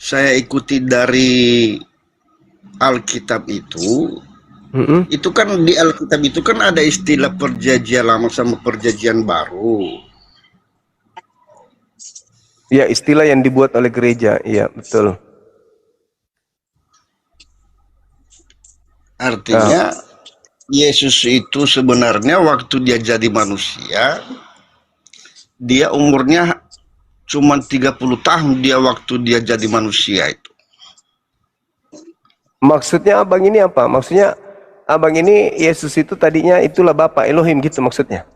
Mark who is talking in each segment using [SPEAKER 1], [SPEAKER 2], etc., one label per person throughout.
[SPEAKER 1] saya ikuti dari Alkitab itu kan di Alkitab itu kan ada istilah perjanjian lama sama perjanjian baru.
[SPEAKER 2] Ya, istilah yang dibuat oleh gereja, iya betul.
[SPEAKER 1] Artinya Yesus itu sebenarnya waktu dia jadi manusia, dia umurnya cuma 30 tahun dia waktu dia jadi manusia itu.
[SPEAKER 2] Maksudnya abang ini apa? Maksudnya abang ini Yesus itu tadinya itulah Bapa Elohim gitu maksudnya?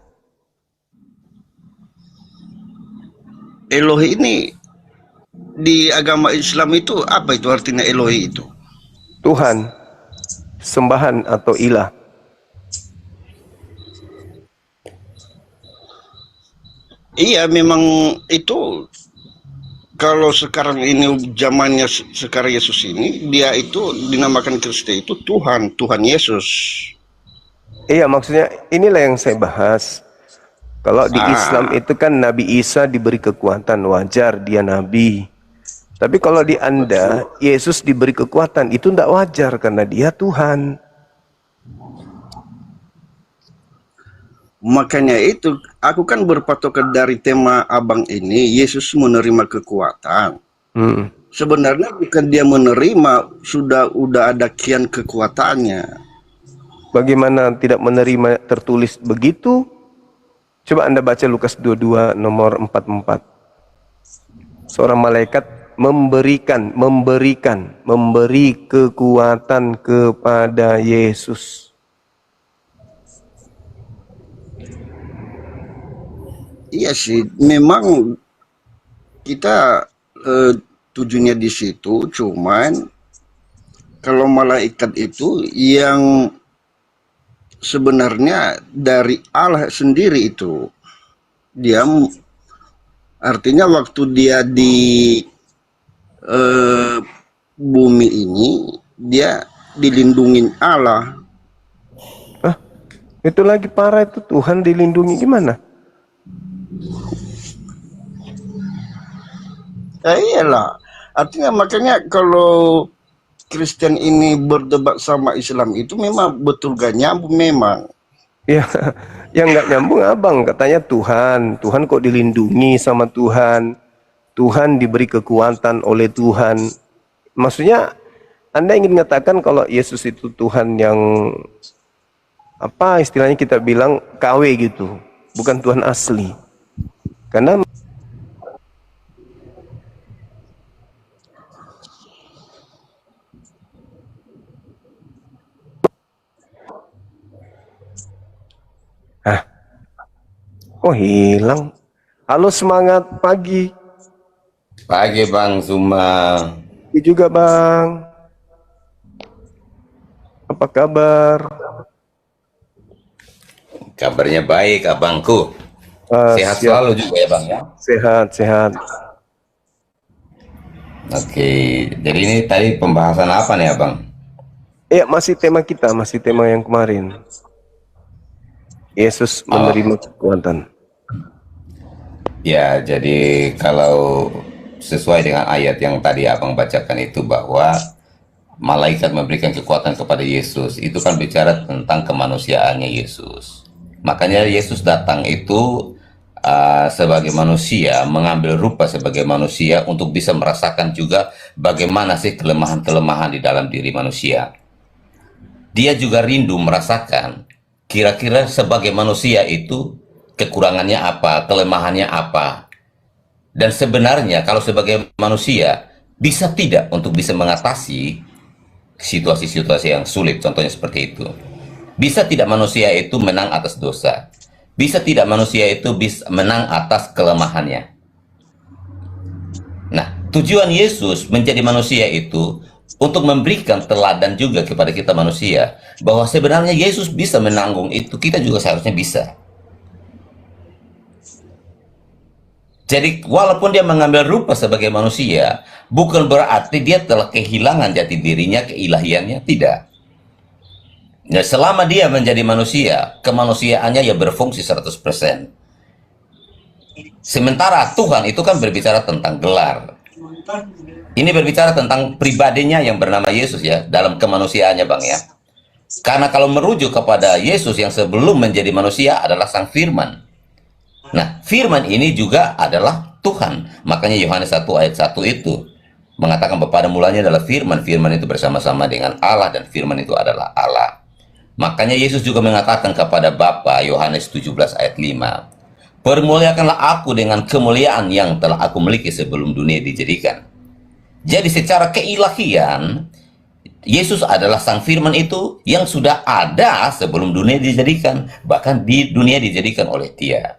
[SPEAKER 1] Elohi ini di agama Islam itu apa itu artinya Elohi itu?
[SPEAKER 2] Tuhan, sembahan atau ilah.
[SPEAKER 1] Iya memang itu. Kalau sekarang ini zamannya sekarang Yesus ini, dia itu dinamakan Kristus itu Tuhan, Tuhan Yesus.
[SPEAKER 2] Iya, maksudnya inilah yang saya bahas. Kalau di Islam itu kan Nabi Isa diberi kekuatan, wajar dia nabi. Tapi kalau di Anda, Yesus diberi kekuatan, itu tidak wajar karena dia Tuhan.
[SPEAKER 1] Makanya itu, aku kan berpatokan dari tema abang ini, Yesus menerima kekuatan. Sebenarnya bukan dia menerima, udah ada kian kekuatannya.
[SPEAKER 2] Bagaimana tidak menerima tertulis begitu? Coba Anda baca Lukas 22 nomor 44. Seorang malaikat memberi kekuatan kepada Yesus.
[SPEAKER 1] Iya sih, memang kita tujuannya di situ, cuman kalau malaikat itu yang sebenarnya dari Allah sendiri itu, dia artinya waktu dia di bumi ini, dia dilindungin Allah.
[SPEAKER 2] Itu lagi parah itu, Tuhan dilindungi gimana?
[SPEAKER 1] Ya iyalah, artinya makanya kalau Kristen ini berdebat sama Islam itu memang betul gak nyambung memang.
[SPEAKER 2] Ya, yang nggak nyambung abang katanya Tuhan kok dilindungi sama Tuhan, Tuhan diberi kekuatan oleh Tuhan. Maksudnya Anda ingin mengatakan kalau Yesus itu Tuhan yang apa istilahnya kita bilang KW gitu, bukan Tuhan asli. Karena oh hilang. Halo, semangat pagi.
[SPEAKER 3] Pagi Bang Zuma.
[SPEAKER 2] Pagi juga Bang. Apa kabar?
[SPEAKER 3] Kabarnya baik abangku. Sehat
[SPEAKER 2] Siap.
[SPEAKER 3] selalu juga ya Bang ya.
[SPEAKER 2] Sehat.
[SPEAKER 3] Oke, jadi ini tadi pembahasan apa nih Abang?
[SPEAKER 2] Ya, masih tema kita, masih tema yang kemarin. Yesus menerima kekuatan.
[SPEAKER 3] Ya, jadi kalau sesuai dengan ayat yang tadi Abang bacakan itu bahwa malaikat memberikan kekuatan kepada Yesus, itu kan bicara tentang kemanusiaannya Yesus. Makanya Yesus datang itu sebagai manusia, mengambil rupa sebagai manusia untuk bisa merasakan juga bagaimana sih kelemahan-kelemahan di dalam diri manusia. Dia juga rindu merasakan kira-kira sebagai manusia itu kekurangannya apa, kelemahannya apa. Dan sebenarnya kalau sebagai manusia bisa tidak untuk bisa mengatasi situasi-situasi yang sulit, contohnya seperti itu. Bisa tidak manusia itu menang atas dosa. Bisa tidak manusia itu bisa menang atas kelemahannya. Nah, tujuan Yesus menjadi manusia itu untuk memberikan teladan juga kepada kita manusia, bahwa sebenarnya Yesus bisa menanggung itu, kita juga seharusnya bisa. Jadi walaupun dia mengambil rupa sebagai manusia, bukan berarti dia telah kehilangan jati dirinya, keilahiannya, tidak. Nah, selama dia menjadi manusia, kemanusiaannya ya berfungsi 100%. Sementara Tuhan itu kan berbicara tentang gelar. Ini berbicara tentang pribadinya yang bernama Yesus ya, dalam kemanusiaannya Bang ya. Karena kalau merujuk kepada Yesus yang sebelum menjadi manusia adalah Sang Firman. Nah, Firman ini juga adalah Tuhan. Makanya Yohanes 1 ayat 1 itu mengatakan bahwa pada mulanya adalah Firman. Firman itu bersama-sama dengan Allah dan Firman itu adalah Allah. Makanya Yesus juga mengatakan kepada Bapa, Yohanes 17 ayat 5, permuliakanlah aku dengan kemuliaan yang telah aku miliki sebelum dunia dijadikan. Jadi secara keilahian, Yesus adalah Sang Firman itu yang sudah ada sebelum dunia dijadikan. Bahkan di dunia dijadikan oleh Dia.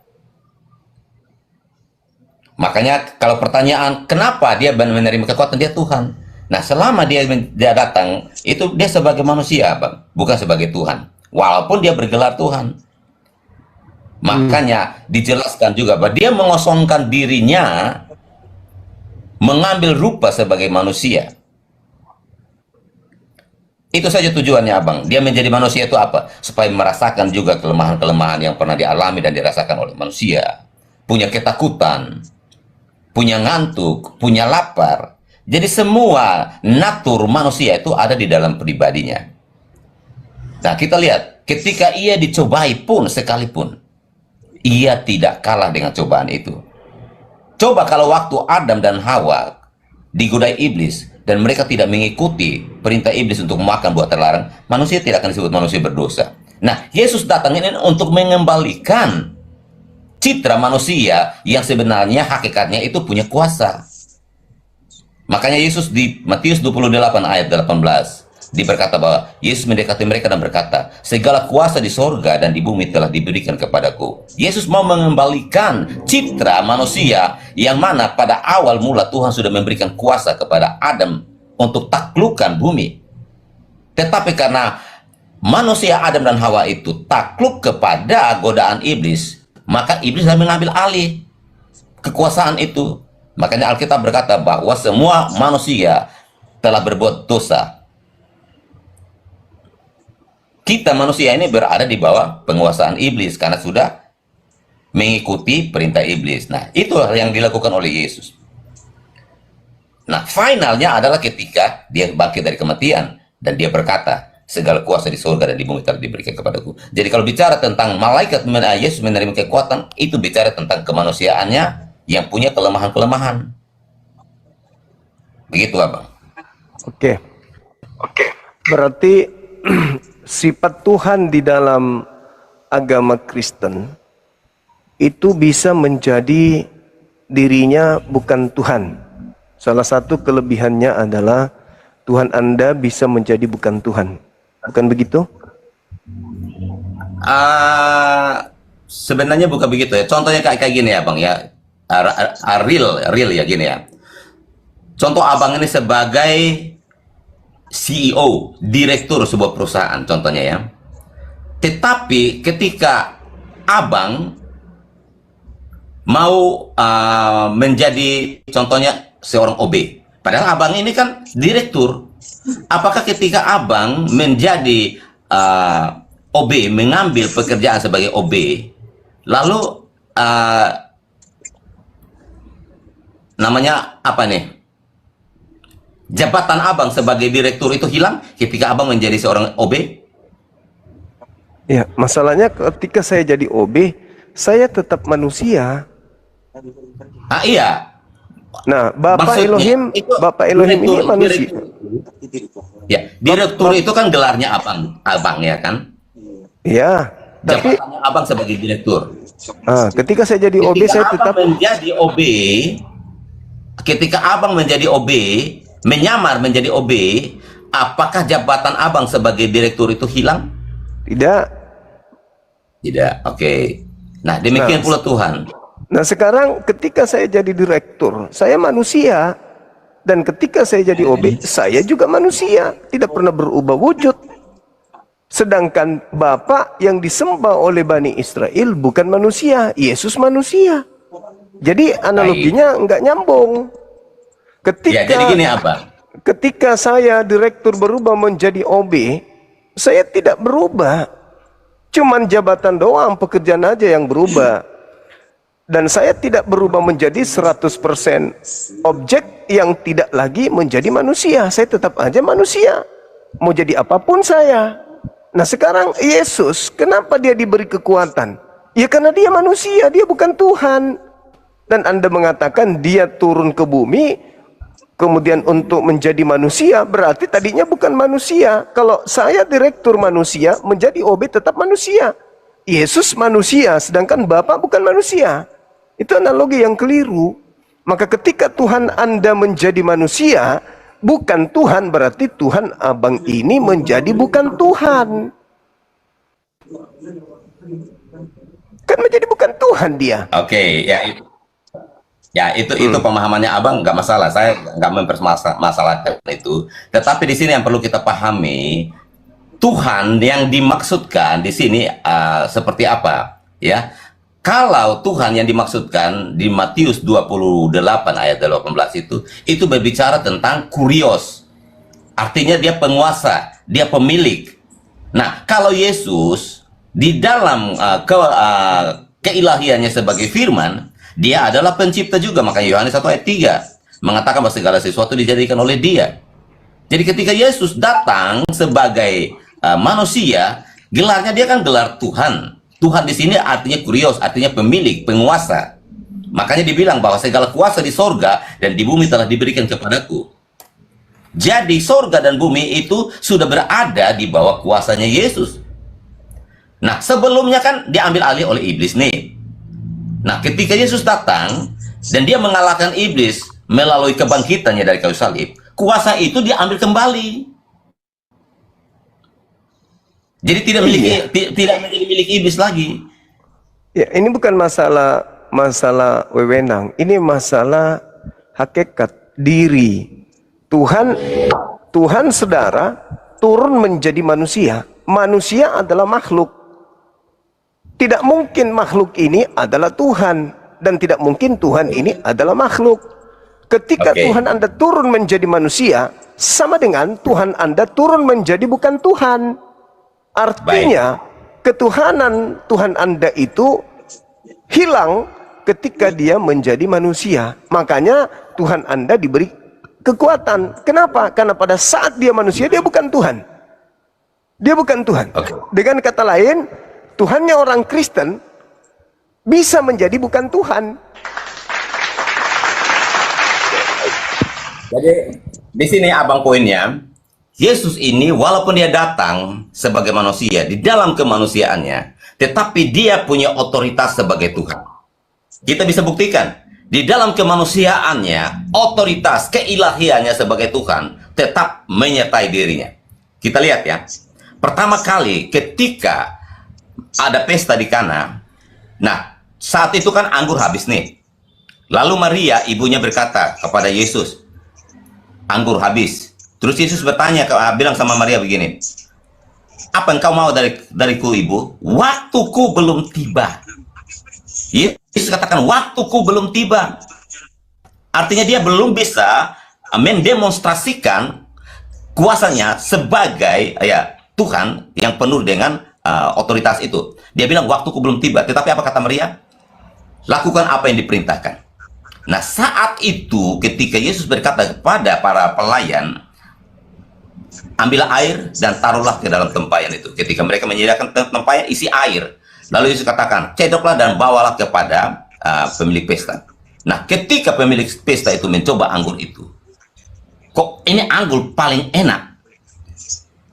[SPEAKER 3] Makanya kalau pertanyaan, kenapa dia menerima kekuatan, dia Tuhan. Nah, selama dia datang, itu dia sebagai manusia, Bang, bukan sebagai Tuhan. Walaupun dia bergelar Tuhan. Makanya dijelaskan juga bahwa dia mengosongkan dirinya, mengambil rupa sebagai manusia. Itu saja tujuannya, Abang. Dia menjadi manusia itu apa? Supaya merasakan juga kelemahan-kelemahan yang pernah dialami dan dirasakan oleh manusia. Punya ketakutan, punya ngantuk, punya lapar. Jadi semua natur manusia itu ada di dalam pribadinya. Nah, kita lihat, ketika ia dicobai pun sekalipun, ia tidak kalah dengan cobaan itu. Coba kalau waktu Adam dan Hawa digodai iblis, dan mereka tidak mengikuti perintah iblis untuk makan buah terlarang, manusia tidak akan disebut manusia berdosa. Nah, Yesus datang ini untuk mengembalikan citra manusia yang sebenarnya hakikatnya itu punya kuasa. Makanya Yesus di Matius 28 ayat 18 berkata bahwa Yesus mendekati mereka dan berkata, segala kuasa di sorga dan di bumi telah diberikan kepadaku. Yesus mau mengembalikan citra manusia yang mana pada awal mula Tuhan sudah memberikan kuasa kepada Adam untuk taklukkan bumi. Tetapi karena manusia Adam dan Hawa itu takluk kepada godaan iblis, maka iblis sudah mengambil alih kekuasaan itu. Makanya Alkitab berkata bahwa semua manusia telah berbuat dosa. Kita manusia ini berada di bawah penguasaan iblis karena sudah mengikuti perintah iblis. Nah, itu yang dilakukan oleh Yesus. Nah, finalnya adalah ketika dia bangkit dari kematian dan dia berkata, segala kuasa di surga dan di bumi telah diberikan kepadaku. Jadi kalau bicara tentang malaikat Yesus menerima kekuatan, itu bicara tentang kemanusiaannya yang punya kelemahan-kelemahan. Begitu, Abang.
[SPEAKER 2] Oke. Berarti sifat Tuhan di dalam agama Kristen itu bisa menjadi dirinya bukan Tuhan. Salah satu kelebihannya adalah Tuhan Anda bisa menjadi bukan Tuhan. Bukan begitu?
[SPEAKER 3] Sebenarnya bukan begitu ya. Contohnya kayak gini ya, Bang ya. Real ya gini ya. Contoh Abang ini sebagai CEO, direktur sebuah perusahaan contohnya ya. Tetapi ketika Abang mau menjadi contohnya seorang OB, padahal Abang ini kan direktur. Apakah ketika Abang menjadi OB, mengambil pekerjaan sebagai OB, lalu namanya apa nih? Jabatan Abang sebagai direktur itu hilang ketika Abang menjadi seorang OB?
[SPEAKER 2] Ya, masalahnya ketika saya jadi OB, saya tetap manusia.
[SPEAKER 3] Iya.
[SPEAKER 2] Nah, Bapak
[SPEAKER 3] Maksudnya,
[SPEAKER 2] Elohim ini manusia.
[SPEAKER 3] Ya, direktur itu kan gelarnya Abang ya kan?
[SPEAKER 2] Ya, tapi
[SPEAKER 3] Jabatannya Abang sebagai direktur.
[SPEAKER 2] ketika saya jadi OB, saya tetap
[SPEAKER 3] menjadi OB. Ketika Abang menjadi OB, menyamar menjadi OB, apakah jabatan Abang sebagai direktur itu hilang?
[SPEAKER 2] tidak.
[SPEAKER 3] Tidak. Oke. Nah, demikian pula Tuhan.
[SPEAKER 2] Nah, sekarang ketika saya jadi direktur, saya manusia. Dan ketika saya jadi OB, saya juga manusia. Tidak pernah berubah wujud. Sedangkan Bapa yang disembah oleh Bani Israel bukan manusia. Yesus manusia. Jadi analoginya nggak nyambung.
[SPEAKER 3] Ya, jadi gini Abang.
[SPEAKER 2] Ketika saya direktur berubah menjadi OB, saya tidak berubah. Cuman jabatan doang, pekerjaan aja yang berubah. Dan saya tidak berubah menjadi 100% objek yang tidak lagi menjadi manusia. Saya tetap aja manusia. Mau jadi apapun saya. Nah sekarang Yesus, kenapa dia diberi kekuatan? Ya karena dia manusia, dia bukan Tuhan. Dan Anda mengatakan dia turun ke bumi, kemudian untuk menjadi manusia, berarti tadinya bukan manusia. Kalau saya direktur manusia, menjadi OB tetap manusia. Yesus manusia, sedangkan Bapa bukan manusia. Itu analogi yang keliru. Maka ketika Tuhan Anda menjadi manusia, bukan Tuhan, berarti Tuhan abang ini menjadi bukan Tuhan. Kan menjadi bukan Tuhan dia.
[SPEAKER 3] Oke, itu pemahamannya abang, nggak masalah. Saya nggak mempermasalahkan itu. Tetapi di sini yang perlu kita pahami, Tuhan yang dimaksudkan di sini seperti apa, ya? Kalau Tuhan yang dimaksudkan di Matius 28 ayat 18 itu berbicara tentang kurios. Artinya dia penguasa, dia pemilik. Nah, kalau Yesus di dalam keilahiannya sebagai firman, dia adalah pencipta juga. Makanya Yohanes 1 ayat 3 mengatakan bahwa segala sesuatu dijadikan oleh dia. Jadi ketika Yesus datang sebagai manusia, gelarnya dia kan gelar Tuhan. Tuhan di sini artinya kurios, artinya pemilik, penguasa. Makanya dibilang bahwa segala kuasa di sorga dan di bumi telah diberikan kepadaku. Jadi sorga dan bumi itu sudah berada di bawah kuasanya Yesus. Nah sebelumnya kan diambil alih oleh iblis nih. Nah ketika Yesus datang dan dia mengalahkan iblis melalui kebangkitannya dari kayu salib, kuasa itu diambil kembali. Jadi tidak menjadi milik iblis lagi.
[SPEAKER 2] Ya, ini bukan masalah wewenang, ini masalah hakikat diri. Tuhan saudara turun menjadi manusia. Manusia adalah makhluk. Tidak mungkin makhluk ini adalah Tuhan, dan tidak mungkin Tuhan ini adalah makhluk. Ketika Tuhan Anda turun menjadi manusia, sama dengan Tuhan Anda turun menjadi bukan Tuhan. Artinya ketuhanan Tuhan Anda itu hilang ketika dia menjadi manusia. Makanya Tuhan Anda diberi kekuatan. Kenapa? Karena pada saat dia manusia, dia bukan Tuhan. Dia bukan Tuhan. Dengan kata lain, Tuhannya orang Kristen bisa menjadi bukan Tuhan.
[SPEAKER 3] Jadi di sini abang poinnya, Yesus ini walaupun dia datang sebagai manusia di dalam kemanusiaannya, tetapi dia punya otoritas sebagai Tuhan. Kita bisa buktikan di dalam kemanusiaannya, otoritas keilahiannya sebagai Tuhan tetap menyertai dirinya. Kita lihat ya. Pertama kali ketika ada pesta di Kana, nah saat itu kan anggur habis nih. Lalu Maria ibunya berkata kepada Yesus, anggur habis. Terus Yesus bertanya, bilang sama Maria begini, apa engkau mau dariku ibu? Waktuku belum tiba. Yesus katakan, waktuku belum tiba. Artinya dia belum bisa mendemonstrasikan kuasanya sebagai Tuhan yang penuh dengan otoritas itu. Dia bilang, waktuku belum tiba. Tetapi apa kata Maria? Lakukan apa yang diperintahkan. Nah saat itu ketika Yesus berkata kepada para pelayan, ambillah air dan taruhlah ke dalam tempayan itu. Ketika mereka menyediakan tempayan isi air, lalu Yesus katakan, cedoklah dan bawalah kepada pemilik pesta. Nah ketika pemilik pesta itu mencoba anggur itu, kok ini anggur paling enak?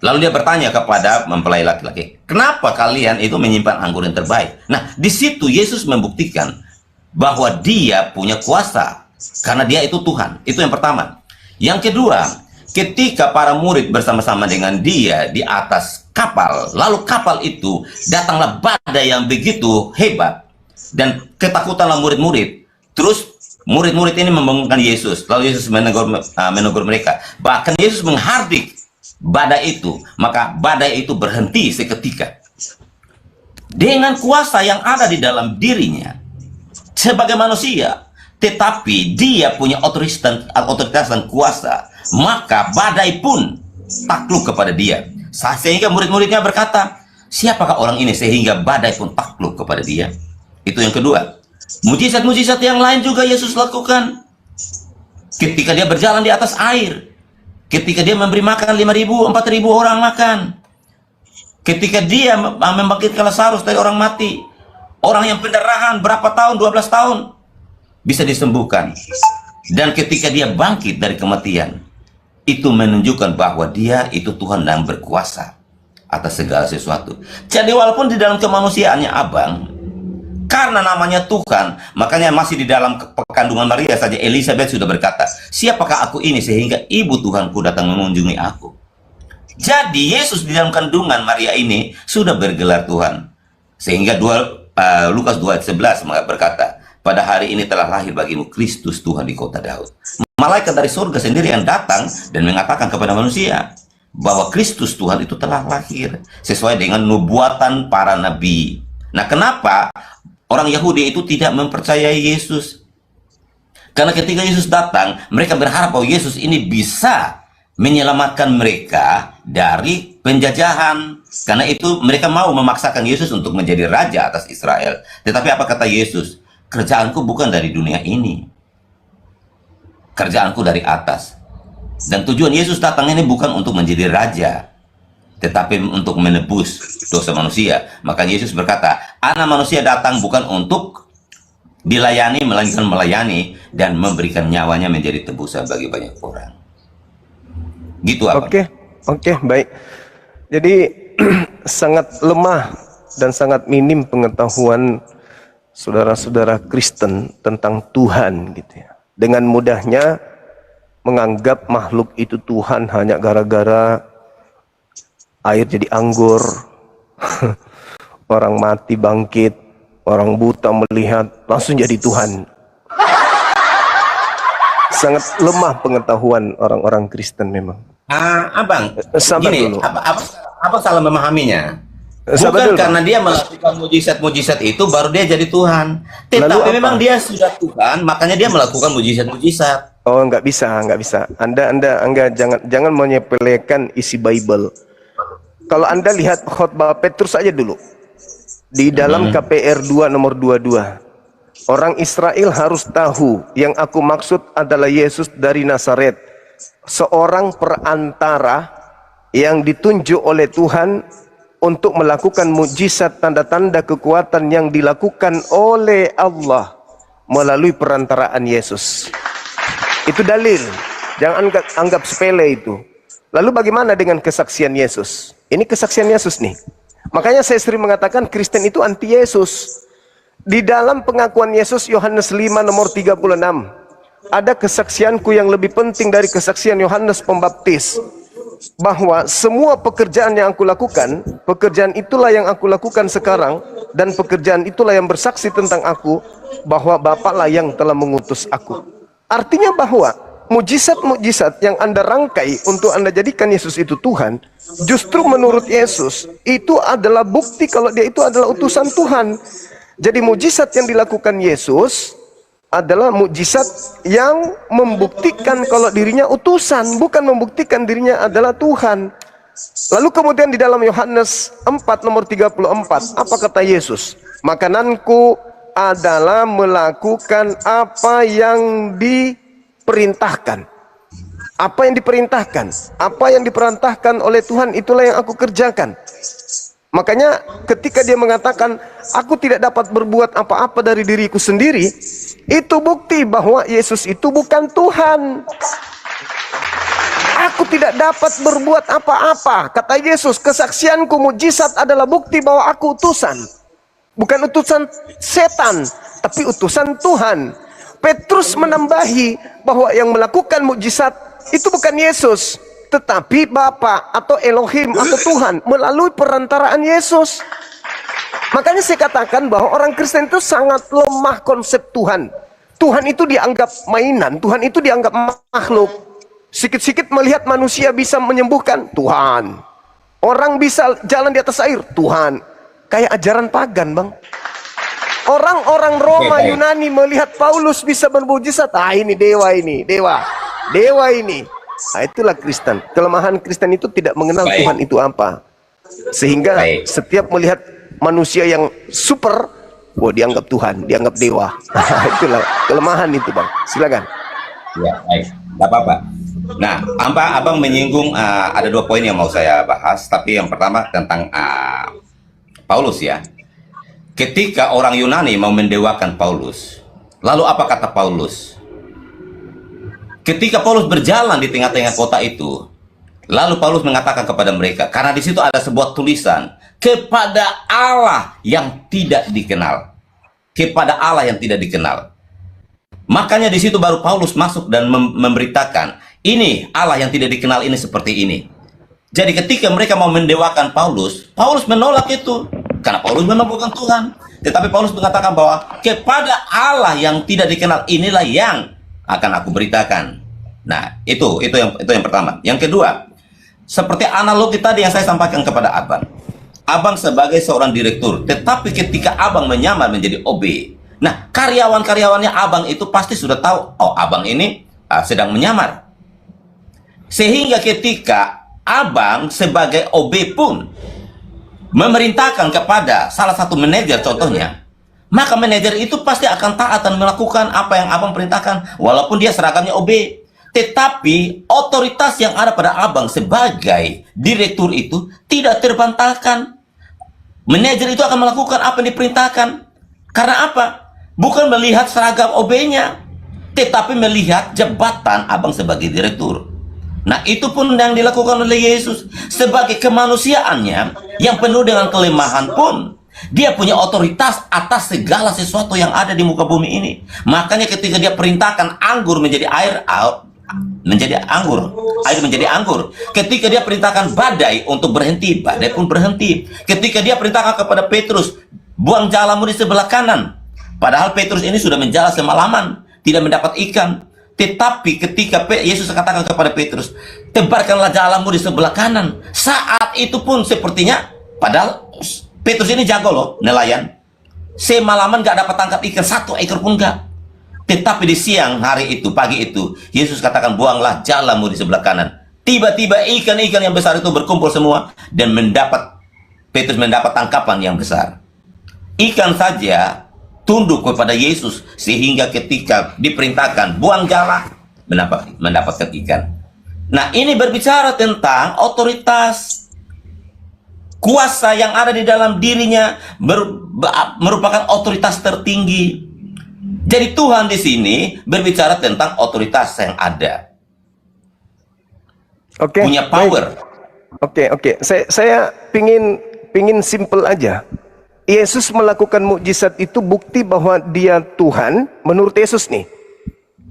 [SPEAKER 3] Lalu dia bertanya kepada mempelai laki-laki, kenapa kalian itu menyimpan anggur yang terbaik? Nah di situ Yesus membuktikan bahwa dia punya kuasa karena dia itu Tuhan. Itu yang pertama. Yang kedua, ketika para murid bersama-sama dengan dia di atas kapal, lalu kapal itu datanglah badai yang begitu hebat dan ketakutanlah murid-murid. Terus murid-murid ini membangunkan Yesus. Lalu Yesus menegur mereka. Bahkan Yesus menghardik badai itu, maka badai itu berhenti seketika. Dengan kuasa yang ada di dalam dirinya sebagai manusia, tetapi dia punya otoritas dan kuasa, maka badai pun takluk kepada dia. Sehingga murid-muridnya berkata, siapakah orang ini sehingga badai pun takluk kepada dia? Itu yang kedua. Mujizat-mujizat yang lain juga Yesus lakukan. Ketika dia berjalan di atas air, ketika dia memberi makan 5.000, 4.000 orang makan, ketika dia membangkitkan Lazarus dari orang mati, orang yang pendarahan berapa tahun, 12 tahun, bisa disembuhkan. Dan ketika dia bangkit dari kematian, itu menunjukkan bahwa dia itu Tuhan yang berkuasa atas segala sesuatu. Jadi walaupun di dalam kemanusiaannya abang, karena namanya Tuhan, makanya masih di dalam kandungan Maria saja Elizabeth sudah berkata, siapakah aku ini sehingga ibu Tuhanku datang mengunjungi aku. Jadi Yesus di dalam kandungan Maria ini sudah bergelar Tuhan. Sehingga Lukas 2:11 berkata, pada hari ini telah lahir bagimu Kristus Tuhan di kota Daud. Malaikat dari surga sendiri yang datang dan mengatakan kepada manusia bahwa Kristus Tuhan itu telah lahir sesuai dengan nubuatan para nabi. Nah, kenapa orang Yahudi itu tidak mempercayai Yesus? Karena ketika Yesus datang, mereka berharap bahwa Yesus ini bisa menyelamatkan mereka dari penjajahan. Karena itu mereka mau memaksakan Yesus untuk menjadi raja atas Israel. Tetapi apa kata Yesus? Kerjaanku bukan dari dunia ini. Kerjaanku dari atas. Dan tujuan Yesus datang ini bukan untuk menjadi raja, tetapi untuk menebus dosa manusia. Maka Yesus berkata, Anak manusia datang bukan untuk dilayani, melainkan melayani dan memberikan nyawanya menjadi tebusan bagi banyak orang. Gitu apa?
[SPEAKER 2] Oke, baik. Jadi sangat lemah dan sangat minim pengetahuan saudara-saudara Kristen tentang Tuhan gitu ya. Dengan mudahnya menganggap makhluk itu Tuhan hanya gara-gara air jadi anggur, orang mati bangkit, orang buta melihat, langsung jadi Tuhan. Sangat lemah pengetahuan orang-orang Kristen memang.
[SPEAKER 3] Abang,
[SPEAKER 2] Sabar
[SPEAKER 3] gini,
[SPEAKER 2] dulu.
[SPEAKER 3] apa salah memahaminya?
[SPEAKER 2] Sabar
[SPEAKER 3] Bukan
[SPEAKER 2] dulu,
[SPEAKER 3] karena dia melakukan mujizat-mujizat itu baru dia jadi Tuhan.
[SPEAKER 2] Lalu
[SPEAKER 3] Tetapi
[SPEAKER 2] apa?
[SPEAKER 3] memang dia sudah Tuhan, makanya dia melakukan mujizat-mujizat.
[SPEAKER 2] Oh, nggak bisa. Anda jangan menyepelekan isi Bible. Kalau Anda lihat khotbah Petrus aja dulu. Di dalam KPR 2 nomor 22. Orang Israel harus tahu yang aku maksud adalah Yesus dari Nazaret. Seorang perantara yang ditunjuk oleh Tuhan untuk melakukan mujizat tanda-tanda kekuatan yang dilakukan oleh Allah melalui perantaraan Yesus. Itu dalil. Jangan anggap sepele itu. Lalu bagaimana dengan kesaksian Yesus? Ini kesaksian Yesus nih. Makanya saya sering mengatakan Kristen itu anti Yesus. Di dalam pengakuan Yesus Yohanes 5 nomor 36. Ada kesaksianku yang lebih penting dari kesaksian Yohanes Pembaptis. Bahwa semua pekerjaan yang aku lakukan, pekerjaan itulah yang aku lakukan sekarang, dan pekerjaan itulah yang bersaksi tentang aku, bahwa Bapaklah yang telah mengutus aku. Artinya bahwa mujizat-mujizat yang Anda rangkai untuk Anda jadikan Yesus itu Tuhan, justru menurut Yesus itu adalah bukti kalau dia itu adalah utusan Tuhan. Jadi mujizat yang dilakukan Yesus adalah mujizat yang membuktikan kalau dirinya utusan, bukan membuktikan dirinya adalah Tuhan. Lalu kemudian di dalam Yohanes 4 nomor 34, apa kata Yesus? Makananku adalah melakukan apa yang diperintahkan. Apa yang diperintahkan? Apa yang diperintahkan oleh Tuhan itulah yang aku kerjakan. Makanya ketika dia mengatakan aku tidak dapat berbuat apa-apa dari diriku sendiri, itu bukti bahwa Yesus itu bukan Tuhan. Aku tidak dapat berbuat apa-apa, kata Yesus. Kesaksianku mujizat adalah bukti bahwa aku utusan. Bukan utusan setan, tapi utusan Tuhan. Petrus menambahi bahwa yang melakukan mujizat itu bukan Yesus, tetapi Bapa atau Elohim atau Tuhan melalui perantaraan Yesus. Makanya saya katakan bahwa orang Kristen itu sangat lemah konsep Tuhan. Tuhan itu dianggap mainan, Tuhan itu dianggap makhluk. Sikit-sikit melihat manusia bisa menyembuhkan, Tuhan. Orang bisa jalan di atas air, Tuhan. Kayak ajaran pagan, Bang. Orang-orang Roma, Yunani melihat Paulus bisa bermujizat, ini dewa ini, dewa ini. Nah, itulah Kristen. Kelemahan Kristen itu tidak mengenal Tuhan itu apa. Sehingga setiap melihat manusia yang super, Wah, dianggap Tuhan, dianggap dewa. Itulah kelemahan itu, Bang. Silakan.
[SPEAKER 3] Ya, baik. Nggak apa-apa. Nah, abang menyinggung ada 2 poin yang mau saya bahas, tapi yang pertama tentang Paulus ya. Ketika orang Yunani mau mendewakan Paulus, lalu apa kata Paulus? Ketika Paulus berjalan di tengah-tengah kota itu, lalu Paulus mengatakan kepada mereka, karena di situ ada sebuah tulisan, kepada Allah yang tidak dikenal. Kepada Allah yang tidak dikenal. Makanya di situ baru Paulus masuk dan memberitakan, ini Allah yang tidak dikenal ini seperti ini. Jadi ketika mereka mau mendewakan Paulus, Paulus menolak itu. Karena Paulus memang bukan Tuhan. Tetapi Paulus mengatakan bahwa kepada Allah yang tidak dikenal inilah yang akan aku beritakan. Nah, itu yang pertama. Yang kedua, seperti analogi tadi yang saya sampaikan kepada abang. Abang sebagai seorang direktur, tetapi ketika abang menyamar menjadi OB, nah karyawan-karyawannya abang itu pasti sudah tahu, oh abang ini sedang menyamar. Sehingga ketika abang sebagai OB pun memerintahkan kepada salah satu manajer contohnya, maka manajer itu pasti akan taat dan melakukan apa yang abang perintahkan, walaupun dia seragamnya OB. Tetapi otoritas yang ada pada abang sebagai direktur itu tidak terbantahkan. Manajer itu akan melakukan apa yang diperintahkan. Karena apa? Bukan melihat seragam OB-nya, tetapi melihat jabatan abang sebagai direktur. Nah, itu pun yang dilakukan oleh Yesus. Sebagai kemanusiaannya yang penuh dengan kelemahan pun, dia punya otoritas atas segala sesuatu yang ada di muka bumi ini. Makanya ketika dia perintahkan anggur menjadi air, menjadi anggur, air menjadi anggur. Ketika dia perintahkan badai untuk berhenti, badai pun berhenti. Ketika dia perintahkan kepada Petrus, buang jalamu di sebelah kanan, padahal Petrus ini sudah menjala semalaman, tidak mendapat ikan. Tetapi ketika Yesus katakan kepada Petrus, tebarkanlah jalamu di sebelah kanan, saat itu pun sepertinya, padahal Petrus ini jago loh, nelayan, semalaman gak dapat tangkap ikan, 1 ekor pun gak. Tetapi di siang hari itu, pagi itu, Yesus katakan, buanglah jalamu di sebelah kanan. Tiba-tiba ikan-ikan yang besar itu berkumpul semua, dan Petrus mendapat tangkapan yang besar. Ikan saja tunduk kepada Yesus, sehingga ketika diperintahkan buang jala, mendapatkan ikan. Nah, ini berbicara tentang otoritas, kuasa yang ada di dalam dirinya merupakan otoritas tertinggi. Jadi Tuhan di sini berbicara tentang otoritas yang ada.
[SPEAKER 2] Oke.
[SPEAKER 3] Punya power.
[SPEAKER 2] Oke. Saya pingin simple aja. Yesus melakukan mukjizat itu bukti bahwa dia Tuhan menurut Yesus nih,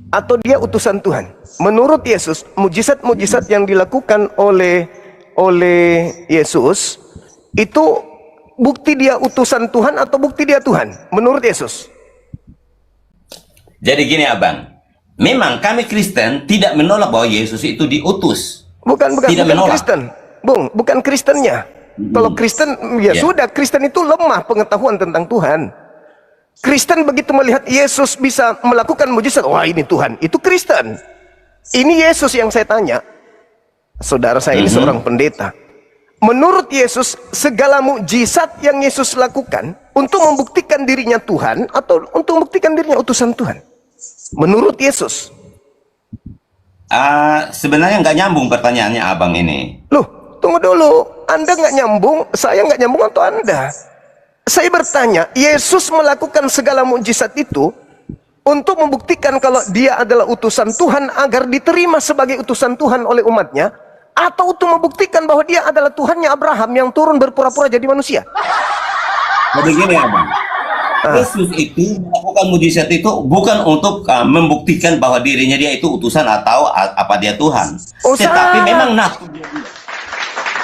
[SPEAKER 2] atau dia utusan Tuhan. Menurut Yesus, mukjizat-mukjizat yang dilakukan oleh Yesus itu bukti dia utusan Tuhan atau bukti dia Tuhan menurut Yesus.
[SPEAKER 3] Jadi gini abang, memang kami Kristen tidak menolak bahwa Yesus itu diutus.
[SPEAKER 2] Bukan Kristen, Bung, bukan Kristennya. Kalau Kristen, ya sudah, Kristen itu lemah pengetahuan tentang Tuhan. Kristen begitu melihat Yesus bisa melakukan mujizat, wah ini Tuhan, itu Kristen. Ini Yesus yang saya tanya. Saudara saya ini seorang pendeta. Menurut Yesus, segala mukjizat yang Yesus lakukan untuk membuktikan dirinya Tuhan atau untuk membuktikan dirinya utusan Tuhan? Menurut Yesus.
[SPEAKER 3] Sebenarnya nggak nyambung pertanyaannya abang ini.
[SPEAKER 2] Loh, tunggu dulu. Anda nggak nyambung, saya nggak nyambung atau Anda? Saya bertanya, Yesus melakukan segala mukjizat itu untuk membuktikan kalau dia adalah utusan Tuhan agar diterima sebagai utusan Tuhan oleh umatnya, atau untuk membuktikan bahwa dia adalah Tuhannya Abraham yang turun berpura-pura jadi manusia?
[SPEAKER 3] Jadi gini abang, Yesus itu melakukan mujizat itu bukan untuk membuktikan bahwa dirinya dia itu utusan atau apa dia Tuhan. Tetapi memang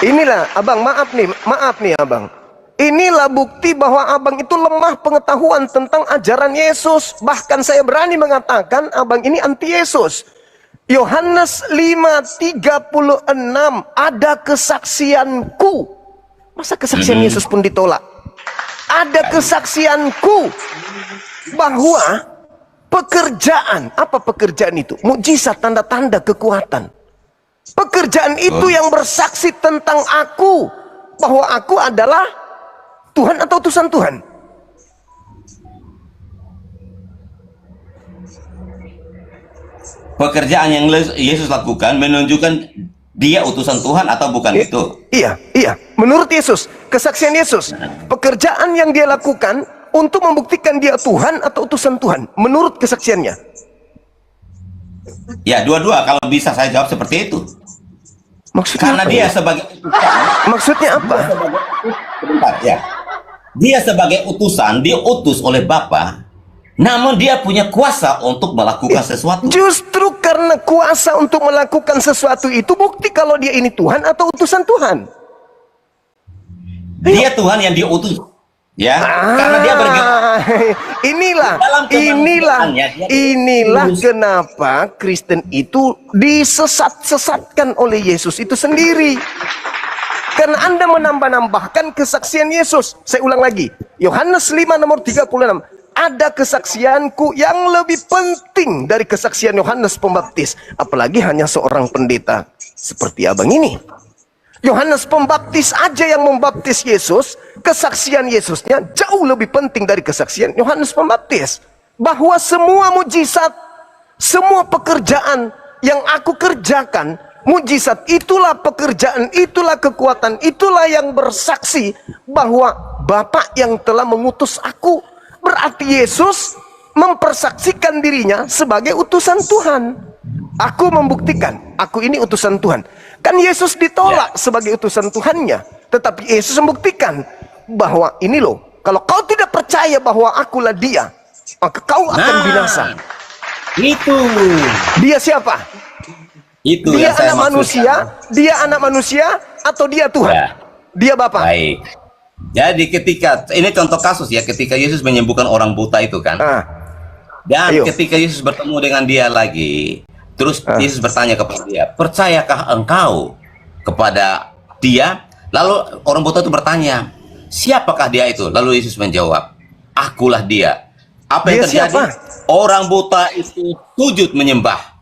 [SPEAKER 2] inilah abang, maaf nih abang. Inilah bukti bahwa abang itu lemah pengetahuan tentang ajaran Yesus. Bahkan saya berani mengatakan abang ini anti Yesus. Yohanes 5:36, ada kesaksianku. Masa kesaksian Yesus pun ditolak? Ada kesaksianku bahwa pekerjaan, apa pekerjaan itu? Mukjizat, tanda-tanda, kekuatan. Pekerjaan itu yang bersaksi tentang aku, bahwa aku adalah Tuhan atau utusan Tuhan.
[SPEAKER 3] pekerjaan yang Yesus lakukan menunjukkan dia utusan Tuhan atau bukan itu?
[SPEAKER 2] Iya, iya. Menurut Yesus, kesaksian Yesus, pekerjaan yang dia lakukan untuk membuktikan dia Tuhan atau utusan Tuhan, menurut kesaksiannya.
[SPEAKER 3] Ya, dua-dua. Kalau bisa saya jawab seperti itu.
[SPEAKER 2] Maksudnya
[SPEAKER 3] Karena
[SPEAKER 2] apa
[SPEAKER 3] dia
[SPEAKER 2] ya?
[SPEAKER 3] sebagai
[SPEAKER 2] Maksudnya apa?
[SPEAKER 3] sebentar, ya. Dia sebagai utusan, diutus oleh Bapa, namun dia punya kuasa untuk melakukan sesuatu.
[SPEAKER 2] Justru karena kuasa untuk melakukan sesuatu itu bukti kalau dia ini Tuhan atau utusan Tuhan.
[SPEAKER 3] Dia Tuhan yang diutus, ya. Karena dia bergerak.
[SPEAKER 2] Inilah,
[SPEAKER 3] Dalam kemanusiaannya, dia
[SPEAKER 2] inilah
[SPEAKER 3] diutus.
[SPEAKER 2] kenapa Kristen itu disesat-sesatkan oleh Yesus itu sendiri. Karena Anda menambah-nambahkan kesaksian Yesus. Saya ulang lagi. Yohanes 5 nomor 36. Ada kesaksianku yang lebih penting dari kesaksian Yohanes Pembaptis. Apalagi hanya seorang pendeta seperti abang ini. Yohanes Pembaptis aja yang membaptis Yesus. Kesaksian Yesusnya jauh lebih penting dari kesaksian Yohanes Pembaptis. Bahwa semua mujizat, semua pekerjaan yang aku kerjakan, mujizat itulah pekerjaan, itulah kekuatan, itulah yang bersaksi bahwa Bapa yang telah mengutus aku. Berarti Yesus mempersaksikan dirinya sebagai utusan Tuhan. Aku membuktikan, aku ini utusan Tuhan. Kan Yesus ditolak sebagai utusan Tuhannya. Tetapi Yesus membuktikan bahwa ini loh, kalau kau tidak percaya bahwa akulah dia, maka kau akan binasa.
[SPEAKER 3] Itu.
[SPEAKER 2] Dia siapa?
[SPEAKER 3] Itu
[SPEAKER 2] Dia
[SPEAKER 3] yang saya
[SPEAKER 2] anak manusia,
[SPEAKER 3] maksudkan.
[SPEAKER 2] dia anak manusia, atau dia Tuhan?
[SPEAKER 3] Ya.
[SPEAKER 2] Dia Bapa.
[SPEAKER 3] Baik. Jadi ketika, ini contoh kasus ya, ketika Yesus menyembuhkan orang buta itu kan.
[SPEAKER 2] Ah,
[SPEAKER 3] Dan
[SPEAKER 2] Ayo.
[SPEAKER 3] ketika Yesus bertemu dengan dia lagi, terus Yesus bertanya kepada dia, percayakah engkau kepada dia? Lalu orang buta itu bertanya, siapakah dia itu? Lalu Yesus menjawab, akulah dia. Apa yang
[SPEAKER 2] Dia
[SPEAKER 3] terjadi?
[SPEAKER 2] siapa?
[SPEAKER 3] Orang buta itu sujud menyembah.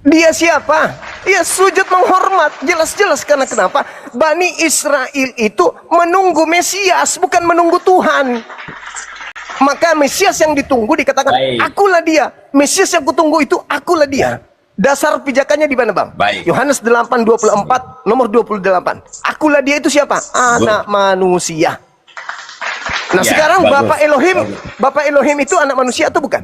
[SPEAKER 2] dia siapa? Dia sujud menghormat. Jelas-jelas karena kenapa? Bani Israel itu menunggu Mesias, bukan menunggu Tuhan. Maka Mesias yang ditunggu dikatakan,
[SPEAKER 3] Baik.
[SPEAKER 2] akulah dia. Mesias yang kutunggu itu, akulah dia. Dasar pijakannya di mana, Bang?
[SPEAKER 3] Baik.
[SPEAKER 2] Yohanes 8:24 nomor 28. Akulah dia itu siapa? Anak manusia. Nah,
[SPEAKER 3] Ya,
[SPEAKER 2] sekarang
[SPEAKER 3] bagus.
[SPEAKER 2] Bapak Elohim itu anak manusia atau bukan?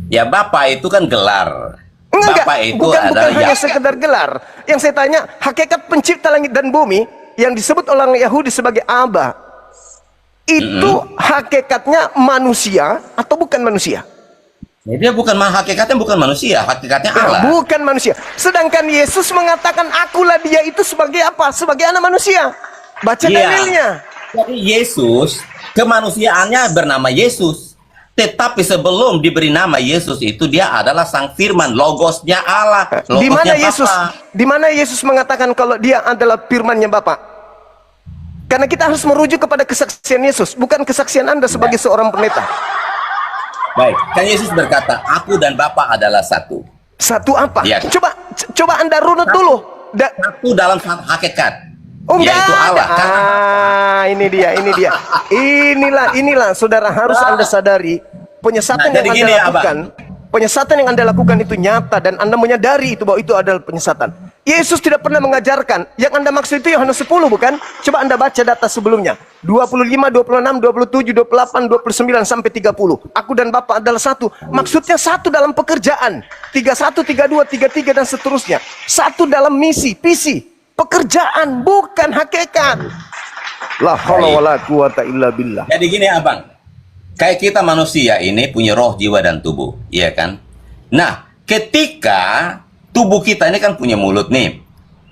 [SPEAKER 3] Ya Bapa itu kan gelar.
[SPEAKER 2] Enggak,
[SPEAKER 3] Bapa itu
[SPEAKER 2] bukan
[SPEAKER 3] adalah
[SPEAKER 2] hanya
[SPEAKER 3] Yahweh.
[SPEAKER 2] sekedar gelar. Yang saya tanya, hakikat pencipta langit dan bumi yang disebut oleh Yahudi sebagai Aba, itu hakikatnya manusia atau bukan manusia?
[SPEAKER 3] Ya, dia bukan hakikatnya bukan manusia, hakikatnya
[SPEAKER 2] Nah,
[SPEAKER 3] Allah.
[SPEAKER 2] bukan manusia. Sedangkan Yesus mengatakan akulah dia itu sebagai apa? Sebagai anak manusia. Baca
[SPEAKER 3] Iya.
[SPEAKER 2] dalilnya.
[SPEAKER 3] Jadi Yesus kemanusiaannya bernama Yesus. Tetapi sebelum diberi nama Yesus itu dia adalah sang firman, logosnya Allah,
[SPEAKER 2] Di
[SPEAKER 3] logosnya
[SPEAKER 2] mana Yesus?
[SPEAKER 3] Bapa.
[SPEAKER 2] Di mana Yesus mengatakan kalau dia adalah firman-Nya Bapa? Karena kita harus merujuk kepada kesaksian Yesus, bukan kesaksian Anda sebagai seorang pendeta.
[SPEAKER 3] Baik, kan Yesus berkata, aku dan Bapa adalah satu.
[SPEAKER 2] Satu apa?
[SPEAKER 3] Iya.
[SPEAKER 2] Coba Anda runut dulu.
[SPEAKER 3] Satu dalam hakikat.
[SPEAKER 2] Oh, enggak
[SPEAKER 3] yaitu
[SPEAKER 2] ada.
[SPEAKER 3] Allah. Karena
[SPEAKER 2] Ini dia. Inilah saudara harus Anda sadari penyesatan
[SPEAKER 3] Nah, jadi
[SPEAKER 2] yang
[SPEAKER 3] gini
[SPEAKER 2] Anda
[SPEAKER 3] ya,
[SPEAKER 2] lakukan. Penyesatan yang Anda lakukan itu nyata dan Anda menyadari itu bahwa itu adalah penyesatan. Yesus tidak pernah mengajarkan. Yang Anda maksud itu Yohanes 10 bukan? Coba Anda baca data sebelumnya. 25, 26, 27, 28, 29 sampai 30. Aku dan Bapa adalah satu. Maksudnya satu dalam pekerjaan. 31, 32, 33 dan seterusnya. Satu dalam misi, visi, pekerjaan, bukan hakikat. La haula wala quwata illa billah.
[SPEAKER 3] Jadi gini abang, kayak kita manusia ini punya roh, jiwa, dan tubuh, iya kan? Nah, ketika tubuh kita ini kan punya mulut nih,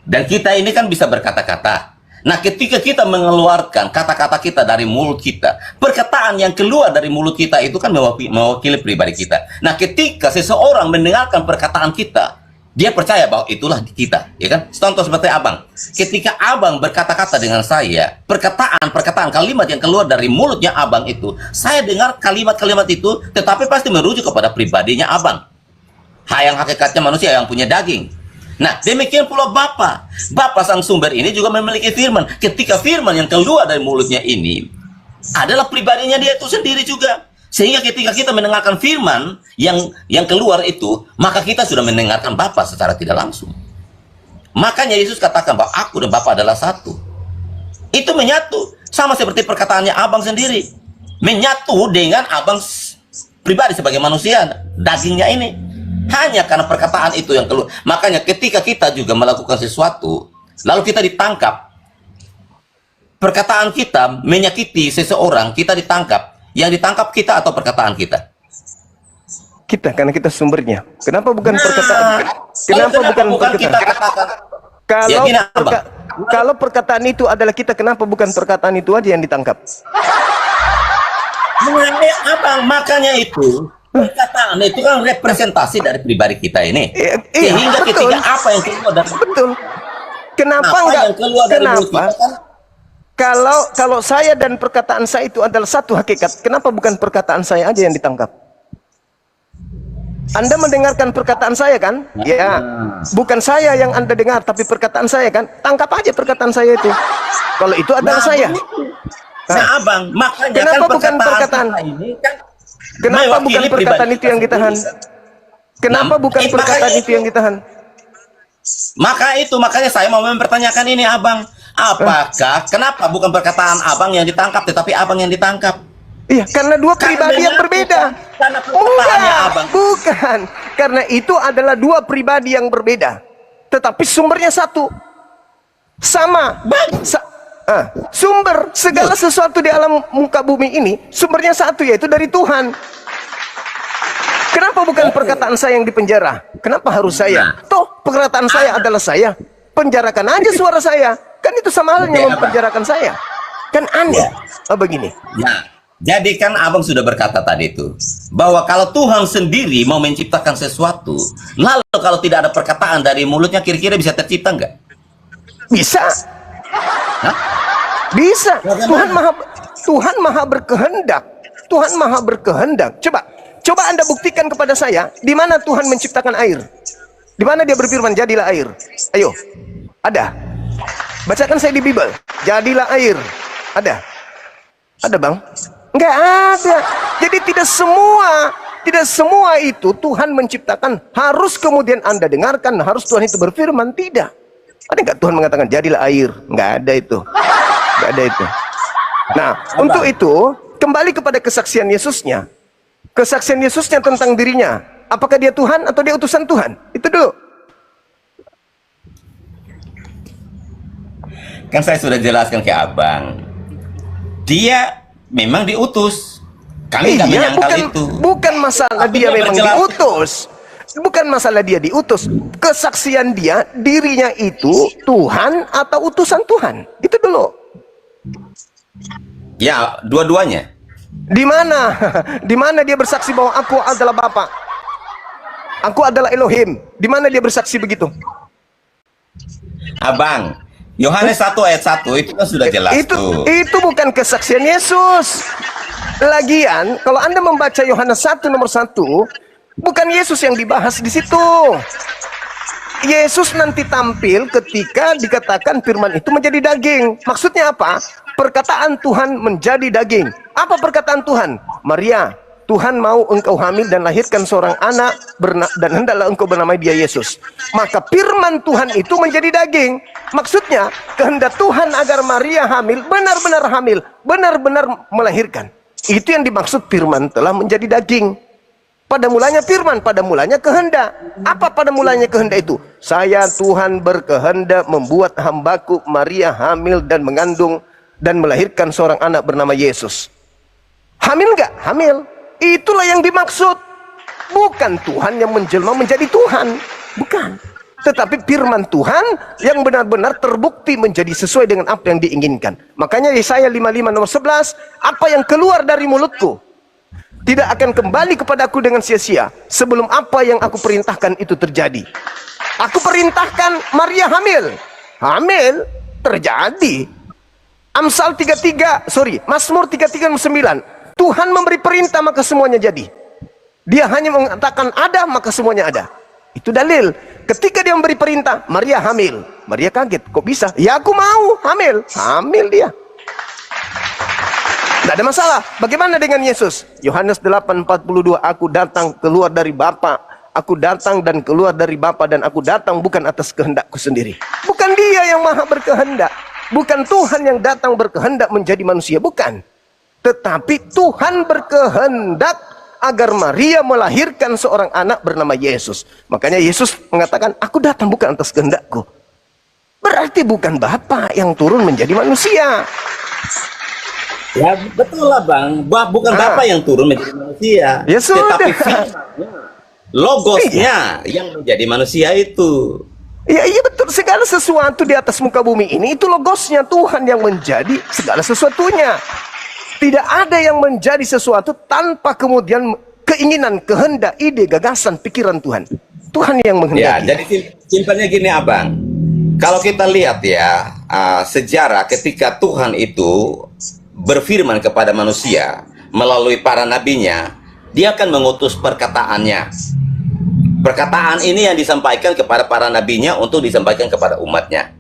[SPEAKER 3] dan kita ini kan bisa berkata-kata. Nah, ketika kita mengeluarkan kata-kata kita dari mulut kita, perkataan yang keluar dari mulut kita itu kan mewakili pribadi kita. Nah, ketika seseorang mendengarkan perkataan kita, dia percaya bahwa itulah kita, ya kan? Contoh seperti abang, ketika abang berkata-kata dengan saya, perkataan kalimat yang keluar dari mulutnya abang itu, saya dengar kalimat-kalimat itu, tetapi pasti merujuk kepada pribadinya abang. Yang hakikatnya manusia yang punya daging. Nah, demikian pula Bapa. Bapa sang sumber ini juga memiliki firman. Ketika firman yang keluar dari mulutnya ini adalah pribadinya dia itu sendiri juga. Sehingga ketika kita mendengarkan firman yang keluar itu, maka kita sudah mendengarkan Bapa secara tidak langsung. Makanya Yesus katakan bahwa aku dan Bapa adalah satu. Itu menyatu, sama seperti perkataannya Abang sendiri. Menyatu dengan Abang pribadi sebagai manusia, dagingnya ini. Hanya karena perkataan itu yang keluar. Makanya ketika kita juga melakukan sesuatu, lalu kita ditangkap, perkataan kita menyakiti seseorang, kita ditangkap. Yang ditangkap kita atau perkataan kita?
[SPEAKER 2] Kita, karena kita sumbernya. Kenapa bukan perkataan?
[SPEAKER 3] Kenapa bukan
[SPEAKER 2] perkataan?
[SPEAKER 3] kita katakan?
[SPEAKER 2] Kalau
[SPEAKER 3] Ya, gini, Abang.
[SPEAKER 2] kalau perkataan itu adalah kita, kenapa bukan perkataan itu aja yang ditangkap?
[SPEAKER 3] Abang, makanya itu perkataan itu kan representasi dari pribadi kita ini.
[SPEAKER 2] Iya,
[SPEAKER 3] Sehingga
[SPEAKER 2] betul.
[SPEAKER 3] ketika apa yang keluar dari
[SPEAKER 2] Betul. Kenapa
[SPEAKER 3] apa
[SPEAKER 2] enggak?
[SPEAKER 3] yang keluar dari mulut
[SPEAKER 2] Kenapa?
[SPEAKER 3] kita kan?
[SPEAKER 2] Kalau saya dan perkataan saya itu adalah satu hakikat, kenapa bukan perkataan saya aja yang ditangkap? Anda mendengarkan perkataan saya kan? Ya, bukan saya yang Anda dengar, tapi perkataan saya kan? Tangkap aja perkataan saya itu. Kalau itu adalah saya.
[SPEAKER 3] Nah, Abang, makanya
[SPEAKER 2] Kenapa
[SPEAKER 3] kan
[SPEAKER 2] bukan perkataan?
[SPEAKER 3] kita ini kan
[SPEAKER 2] Kenapa bukan
[SPEAKER 3] mewakili
[SPEAKER 2] perkataan
[SPEAKER 3] pribadi
[SPEAKER 2] itu yang
[SPEAKER 3] kita
[SPEAKER 2] ditahan?
[SPEAKER 3] sendiri.
[SPEAKER 2] Kenapa
[SPEAKER 3] Nah,
[SPEAKER 2] bukan perkataan
[SPEAKER 3] makanya
[SPEAKER 2] itu yang ditahan?
[SPEAKER 3] Makanya saya mau mempertanyakan ini, Abang. Apakah kenapa bukan perkataan Abang yang ditangkap, tetapi Abang yang ditangkap?
[SPEAKER 2] Iya, karena dua pribadi yang berbeda.
[SPEAKER 3] Karena perkataannya Abang.
[SPEAKER 2] Bukan. Karena itu adalah dua pribadi yang berbeda. Tetapi sumbernya satu. Sama. Sumber segala sesuatu di alam muka bumi ini, sumbernya satu, yaitu dari Tuhan. Kenapa bukan perkataan saya yang dipenjara? Kenapa harus saya? Toh perkataan saya adalah saya. Penjarakan aja suara saya. Kan itu sama halnya mempenjarakan saya. Kan aneh. Begini.
[SPEAKER 3] Ya, jadi kan Abang sudah berkata tadi itu bahwa kalau Tuhan sendiri mau menciptakan sesuatu, lalu kalau tidak ada perkataan dari mulutnya, kira-kira bisa tercipta nggak?
[SPEAKER 2] Bisa.
[SPEAKER 3] Hah?
[SPEAKER 2] Bisa.
[SPEAKER 3] Bagaimana?
[SPEAKER 2] Tuhan maha berkehendak. Tuhan maha berkehendak. Coba Anda buktikan kepada saya di mana Tuhan menciptakan air. Di mana dia berfirman jadilah air. Ayo. Ada. Bacakan saya di Bible. Jadilah air. Ada. Ada, Bang? Enggak ada. Jadi tidak semua itu Tuhan menciptakan harus kemudian Anda dengarkan, harus Tuhan itu berfirman. Tidak. Ada enggak Tuhan mengatakan jadilah air? Enggak ada itu. Enggak ada itu. Nah, untuk itu kembali kepada kesaksian Yesusnya. Kesaksian Yesusnya tentang dirinya. Apakah dia Tuhan atau dia utusan Tuhan? Itu dulu.
[SPEAKER 3] Kan saya sudah jelaskan ke Abang. Dia memang diutus. Kami nggak menyangkal itu.
[SPEAKER 2] Bukan masalah
[SPEAKER 3] Tapi
[SPEAKER 2] dia
[SPEAKER 3] dia
[SPEAKER 2] memang
[SPEAKER 3] berjelas.
[SPEAKER 2] diutus. Bukan masalah dia diutus. Kesaksian dia, dirinya itu Tuhan atau utusan Tuhan. Itu dulu.
[SPEAKER 3] Ya, dua-duanya.
[SPEAKER 2] Di mana? Di mana dia bersaksi bahwa aku adalah Bapa? Aku adalah Elohim. Di mana dia bersaksi begitu?
[SPEAKER 3] Abang, Yohanes 1 ayat 1 itu kan sudah jelas tuh.
[SPEAKER 2] Itu bukan kesaksian Yesus. Lagian, kalau Anda membaca Yohanes 1 nomor 1, bukan Yesus yang dibahas di situ. Yesus nanti tampil ketika dikatakan firman itu menjadi daging. Maksudnya apa? Perkataan Tuhan menjadi daging. Apa perkataan Tuhan? Maria, Tuhan mau engkau hamil dan lahirkan seorang anak dan hendaklah engkau bernamai dia Yesus. Maka firman Tuhan itu menjadi daging. Maksudnya kehendak Tuhan agar Maria hamil, benar-benar melahirkan. Itu yang dimaksud firman telah menjadi daging. Pada mulanya firman, pada mulanya kehendak. Apa pada mulanya kehendak itu? Saya Tuhan berkehendak membuat hambaku Maria hamil dan mengandung dan melahirkan seorang anak bernama Yesus. Hamil nggak? Hamil. Itulah yang dimaksud. Bukan Tuhan yang menjelma menjadi Tuhan. Bukan. Tetapi firman Tuhan yang benar-benar terbukti menjadi sesuai dengan apa yang diinginkan. Makanya Yesaya 55 nomor 11, apa yang keluar dari mulutku tidak akan kembali kepadaku dengan sia-sia sebelum apa yang aku perintahkan itu terjadi. Aku perintahkan Maria hamil. Hamil terjadi. Mazmur 33:9. Tuhan memberi perintah maka semuanya jadi. Dia hanya mengatakan ada maka semuanya ada. Itu dalil. Ketika dia memberi perintah, Maria hamil. Maria kaget, kok bisa? Ya aku mau hamil. Hamil dia. Tidak ada masalah. Bagaimana dengan Yesus? Yohanes 8:42, aku datang keluar dari Bapa. Aku datang dan keluar dari Bapa, dan aku datang bukan atas kehendakku sendiri. Bukan dia yang maha berkehendak. Bukan Tuhan yang datang berkehendak menjadi manusia. Bukan. Tetapi Tuhan berkehendak agar Maria melahirkan seorang anak bernama Yesus. Makanya Yesus mengatakan, aku datang bukan atas kehendakku. Berarti bukan Bapa yang turun menjadi manusia.
[SPEAKER 3] Ya betul lah Bang, bukan Bapa yang turun menjadi manusia,
[SPEAKER 2] Ya sudah.
[SPEAKER 3] tetapi firman-Nya, logosnya yang menjadi manusia itu.
[SPEAKER 2] Iya betul, segala sesuatu di atas muka bumi ini itu logosnya Tuhan yang menjadi segala sesuatunya. Tidak ada yang menjadi sesuatu tanpa kemudian keinginan, kehendak, ide, gagasan, pikiran Tuhan. Tuhan yang menghendaki.
[SPEAKER 3] Ya, jadi simpelnya gini Abang. Kalau kita lihat ya, sejarah ketika Tuhan itu berfirman kepada manusia melalui para nabinya, dia akan mengutus perkataannya. Perkataan ini yang disampaikan kepada para nabinya untuk disampaikan kepada umatnya.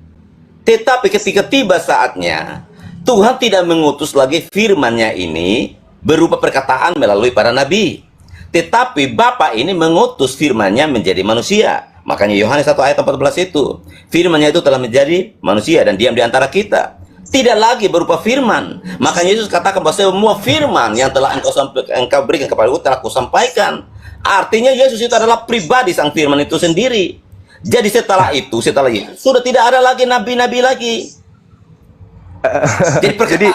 [SPEAKER 3] Tetapi ketika tiba saatnya, Tuhan tidak mengutus lagi firman-Nya ini berupa perkataan melalui para nabi. Tetapi Bapa ini mengutus firman-Nya menjadi manusia. Makanya Yohanes 1 ayat 14 itu, firman-Nya itu telah menjadi manusia dan diam di antara kita. Tidak lagi berupa firman. Makanya Yesus katakan bahwa semua firman yang telah engkau berikan kepadaku telah kusampaikan. Artinya Yesus itu adalah pribadi sang firman itu sendiri. Jadi setelah Yesus sudah tidak ada lagi nabi-nabi lagi. Jadi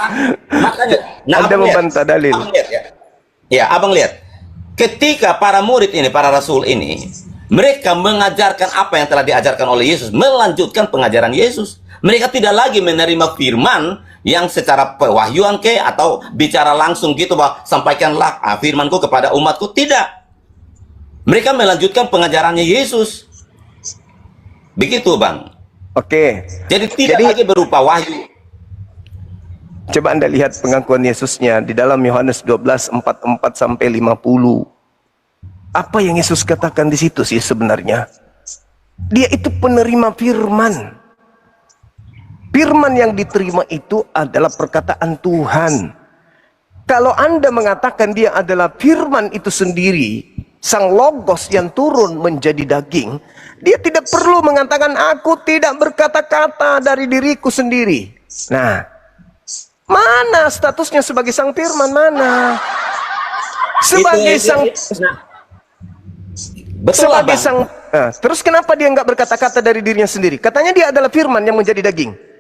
[SPEAKER 3] makanya,
[SPEAKER 2] Anda membantah dalil.
[SPEAKER 3] Abang lihat, ya, Abang lihat. Ketika para murid ini, para rasul ini, mereka mengajarkan apa yang telah diajarkan oleh Yesus, melanjutkan pengajaran Yesus. Mereka tidak lagi menerima firman yang secara pewahyuan atau bicara langsung gitu bahwa sampaikanlah firmanku kepada umatku. Tidak. Mereka melanjutkan pengajarannya Yesus. Begitu Bang.
[SPEAKER 2] Oke.
[SPEAKER 3] Jadi tidak lagi berupa wahyu.
[SPEAKER 2] Coba Anda lihat pengakuan Yesusnya di dalam Yohanes 12:44-50. Apa yang Yesus katakan di situ sih sebenarnya? Dia itu penerima firman. Firman yang diterima itu adalah perkataan Tuhan. Kalau Anda mengatakan dia adalah firman itu sendiri, sang logos yang turun menjadi daging, dia tidak perlu mengatakan aku tidak berkata-kata dari diriku sendiri. Nah, mana statusnya sebagai sang firman? Mana? Sebagai sebagai sang terus kenapa dia nggak berkata-kata dari dirinya sendiri? Katanya dia adalah firman yang menjadi daging.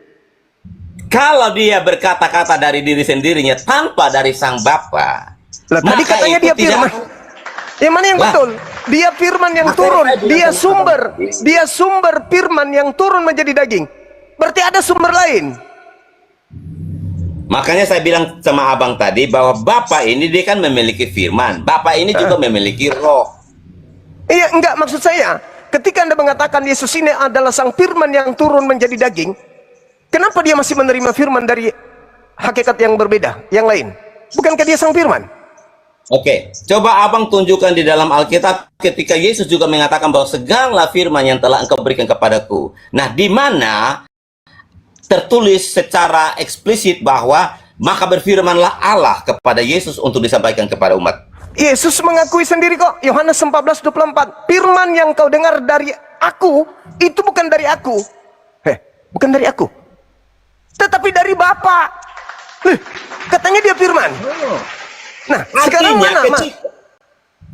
[SPEAKER 3] Kalau dia berkata-kata dari diri sendirinya tanpa dari sang Bapa,
[SPEAKER 2] tadi katanya dia firman. Yang mana yang betul? Dia firman yang turun, dia sumber firman yang turun menjadi daging. Berarti ada sumber lain.
[SPEAKER 3] Makanya saya bilang sama Abang tadi bahwa Bapa ini dia kan memiliki firman. Bapa ini juga memiliki roh.
[SPEAKER 2] Iya, enggak, maksud saya, ketika Anda mengatakan Yesus ini adalah sang firman yang turun menjadi daging, kenapa dia masih menerima firman dari hakikat yang berbeda, yang lain? Bukankah dia sang firman?
[SPEAKER 3] Oke, coba Abang tunjukkan di dalam Alkitab ketika Yesus juga mengatakan bahwa segala firman yang telah engkau berikan kepadaku. Nah, di mana tertulis secara eksplisit bahwa maka berfirmanlah Allah kepada Yesus untuk disampaikan kepada umat.
[SPEAKER 2] Yesus mengakui sendiri kok, Yohanes 14:24, firman yang kau dengar dari aku, itu bukan dari aku. Bukan dari aku, tetapi dari Bapa. Katanya dia firman. Nah, sekarang mana?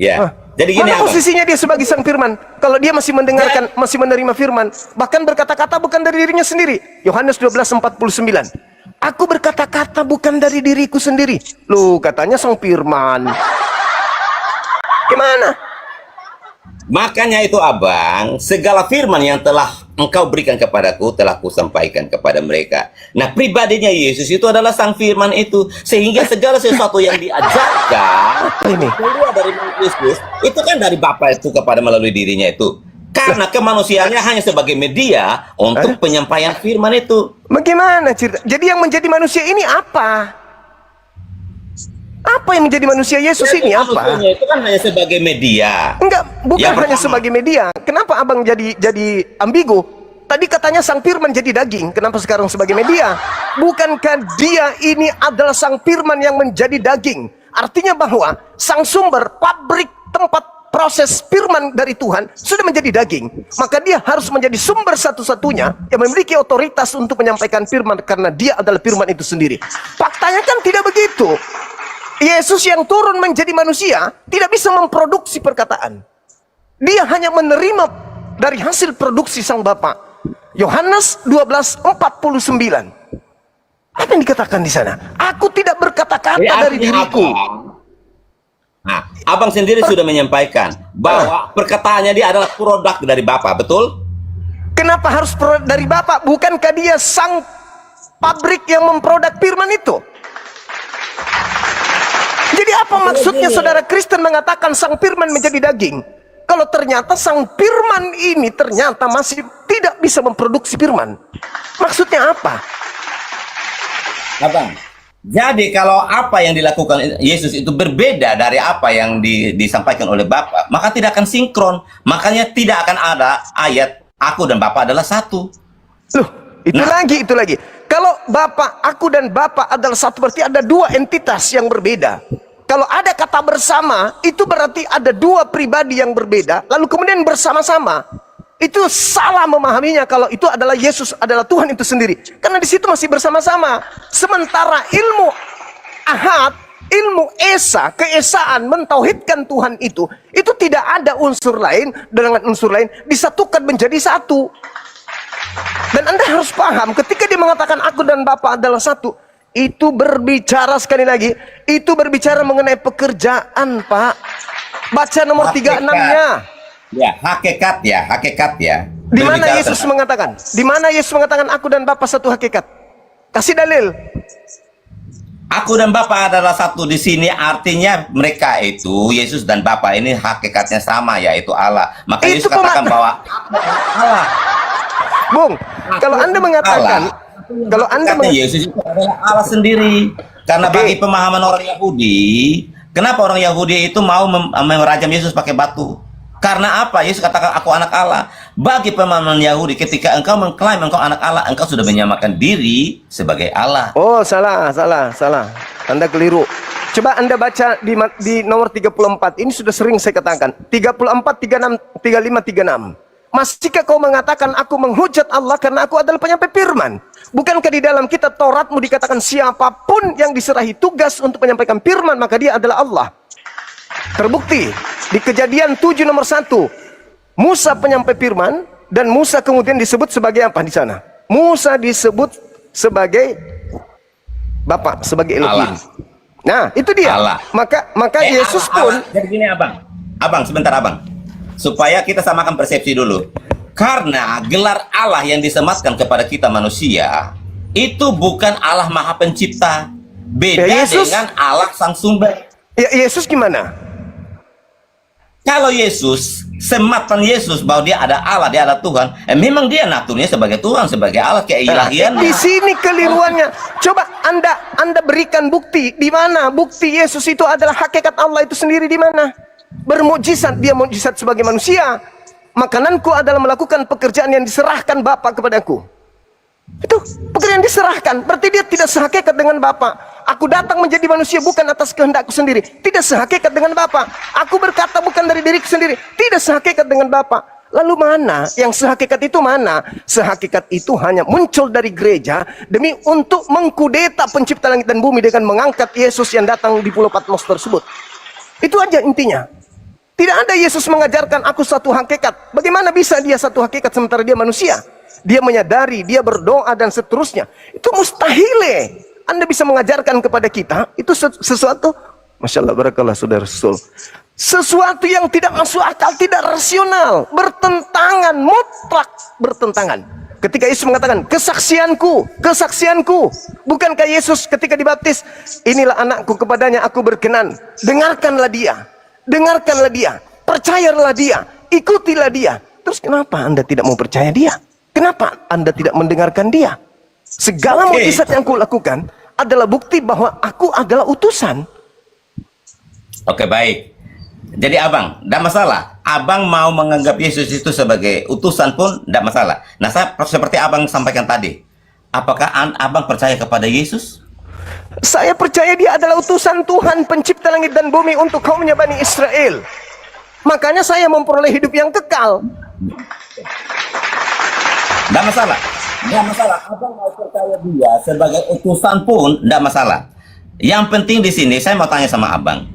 [SPEAKER 3] Ya, jadi gini
[SPEAKER 2] mana posisinya dia sebagai sang firman? Kalau dia masih mendengarkan, masih menerima firman, bahkan berkata-kata bukan dari dirinya sendiri. Yohanes 12:49. Aku berkata-kata bukan dari diriku sendiri. Loh, katanya sang firman. Gimana?
[SPEAKER 3] Makanya itu Abang, segala firman yang telah engkau berikan kepadaku telah kusampaikan kepada mereka. Nah, pribadinya Yesus itu adalah sang firman itu, sehingga segala sesuatu yang diajarkan keluar dari Yesus itu kan dari Bapa itu kepada melalui dirinya itu. Karena kemanusiaannya hanya sebagai media untuk penyampaian firman itu.
[SPEAKER 2] Bagaimana cerita? Jadi yang menjadi manusia ini apa? Apa yang menjadi manusia Yesus ini apa?
[SPEAKER 3] Itu kan hanya sebagai media.
[SPEAKER 2] Enggak, bukan hanya sebagai media. Kenapa Abang jadi ambigu? Tadi katanya sang firman jadi daging, kenapa sekarang sebagai media? Bukankah dia ini adalah sang firman yang menjadi daging? Artinya bahwa sang sumber, pabrik, tempat proses firman dari Tuhan sudah menjadi daging. Maka dia harus menjadi sumber satu-satunya yang memiliki otoritas untuk menyampaikan firman, karena dia adalah firman itu sendiri. Faktanya kan tidak begitu. Yesus yang turun menjadi manusia tidak bisa memproduksi perkataan. Dia hanya menerima dari hasil produksi sang Bapa. Yohanes 12:49. Apa yang dikatakan di sana? Aku tidak berkata-kata dari diriku.
[SPEAKER 3] Nah, abang sendiri sudah menyampaikan bahwa perkataannya dia adalah produk dari Bapa, betul?
[SPEAKER 2] Kenapa harus produk dari Bapa? Bukankah dia sang pabrik yang memproduk firman itu? Jadi apa maksudnya saudara Kristen mengatakan sang firman menjadi daging? Kalau ternyata sang firman ini ternyata masih tidak bisa memproduksi firman. Maksudnya apa?
[SPEAKER 3] Abang, jadi kalau apa yang dilakukan Yesus itu berbeda dari apa yang disampaikan oleh Bapa, maka tidak akan sinkron. Makanya tidak akan ada ayat aku dan Bapa adalah satu.
[SPEAKER 2] Loh, itu lagi. Kalau Bapa, aku dan Bapa adalah satu, berarti ada dua entitas yang berbeda. Kalau ada kata bersama, itu berarti ada dua pribadi yang berbeda, lalu kemudian bersama-sama. Itu salah memahaminya kalau itu adalah Yesus, adalah Tuhan itu sendiri. Karena di situ masih bersama-sama. Sementara ilmu ahad, ilmu esa, keesaan, mentauhidkan Tuhan itu tidak ada unsur lain dengan unsur lain disatukan menjadi satu. Dan Anda harus paham, ketika dia mengatakan aku dan Bapa adalah satu, itu berbicara, sekali lagi, itu berbicara mengenai pekerjaan, Pak. Baca nomor 36-nya.
[SPEAKER 3] Ya, hakikat ya.
[SPEAKER 2] Di mana Yesus mengatakan? Di mana Yesus mengatakan aku dan Bapa satu hakikat? Kasih dalil.
[SPEAKER 3] Aku dan Bapa adalah satu di sini, artinya mereka itu Yesus dan Bapa ini hakikatnya sama, yaitu Allah. Maka Yesus katakan bahwa Allah.
[SPEAKER 2] Bung, kalau Anda mengatakan
[SPEAKER 3] Allah. Kalau Anda Yesus itu adalah Allah sendiri. Karena bagi pemahaman orang Yahudi, kenapa orang Yahudi itu mau merajam Yesus pakai batu? Karena apa? Yesus katakan aku anak Allah. Bagi pemahaman Yahudi, ketika engkau mengklaim engkau anak Allah, engkau sudah menyamakan diri sebagai Allah.
[SPEAKER 2] Oh, salah. Anda keliru. Coba Anda baca di nomor 34. Ini sudah sering saya katakan. 34, 36, 35, 36. Masihkah kau mengatakan aku menghujat Allah karena aku adalah penyampai firman? Bukankah di dalam kitab Tauratmu dikatakan siapapun yang diserahi tugas untuk menyampaikan firman, maka dia adalah Allah. Terbukti di Kejadian 7 nomor 1, Musa penyampai firman, dan Musa kemudian disebut sebagai apa di sana? Musa disebut sebagai Bapa, sebagai Elohim. Nah, itu dia.
[SPEAKER 3] Allah.
[SPEAKER 2] Maka Yesus pun.
[SPEAKER 3] Jadi gini abang, sebentar abang, supaya kita samakan persepsi dulu. Karena gelar Allah yang disematkan kepada kita manusia itu bukan Allah Maha Pencipta, beda dengan Allah Sang Sumber.
[SPEAKER 2] Ya, Yesus gimana?
[SPEAKER 3] Kalau Yesus, sematan Yesus bahwa dia ada Allah, dia ada Tuhan, memang dia naturnya sebagai Tuhan, sebagai Allah, keilahiannya.
[SPEAKER 2] Di sini keliruannya. Coba Anda berikan bukti. Di mana bukti Yesus itu adalah hakikat Allah itu sendiri, di mana? Bermukjizat, dia mukjizat sebagai manusia. Makananku adalah melakukan pekerjaan yang diserahkan Bapa kepadaku. Itu pekerjaan diserahkan, berarti dia tidak sehakikat dengan Bapa. Aku datang menjadi manusia bukan atas kehendakku sendiri, tidak sehakikat dengan Bapa. Aku berkata bukan dari diriku sendiri, tidak sehakikat dengan Bapa. Lalu mana yang sehakikat itu mana? Sehakikat itu hanya muncul dari gereja demi untuk mengkudeta pencipta langit dan bumi dengan mengangkat Yesus yang datang di Pulau Patmos tersebut. Itu aja intinya. Tidak ada Yesus mengajarkan aku satu hakikat. Bagaimana bisa dia satu hakikat sementara dia manusia? Dia menyadari, dia berdoa dan seterusnya. Itu mustahil. Anda bisa mengajarkan kepada kita itu sesuatu, Masya Allah, barakallah saudara Rasul, sesuatu yang tidak masuk akal, tidak rasional, bertentangan, mutlak bertentangan. Ketika Yesus mengatakan kesaksianku, bukankah Yesus ketika dibaptis, inilah anakku kepadanya aku berkenan, dengarkanlah dia, percayalah dia, ikutilah dia. Terus kenapa Anda tidak mau percaya dia? Kenapa Anda tidak mendengarkan dia? Segala mukjizat yang kulakukan adalah bukti bahwa aku adalah utusan.
[SPEAKER 3] Oke, baik. Jadi abang, tidak masalah. Abang mau menganggap Yesus itu sebagai utusan pun tidak masalah. Nah, saya seperti abang sampaikan tadi, apakah abang percaya kepada Yesus?
[SPEAKER 2] Saya percaya dia adalah utusan Tuhan pencipta langit dan bumi untuk kaumnya Bani Israel. Makanya saya memperoleh hidup yang kekal.
[SPEAKER 3] Tidak masalah. Tidak masalah. Abang mau percaya dia sebagai utusan pun tidak masalah. Yang penting di sini saya mau tanya sama abang.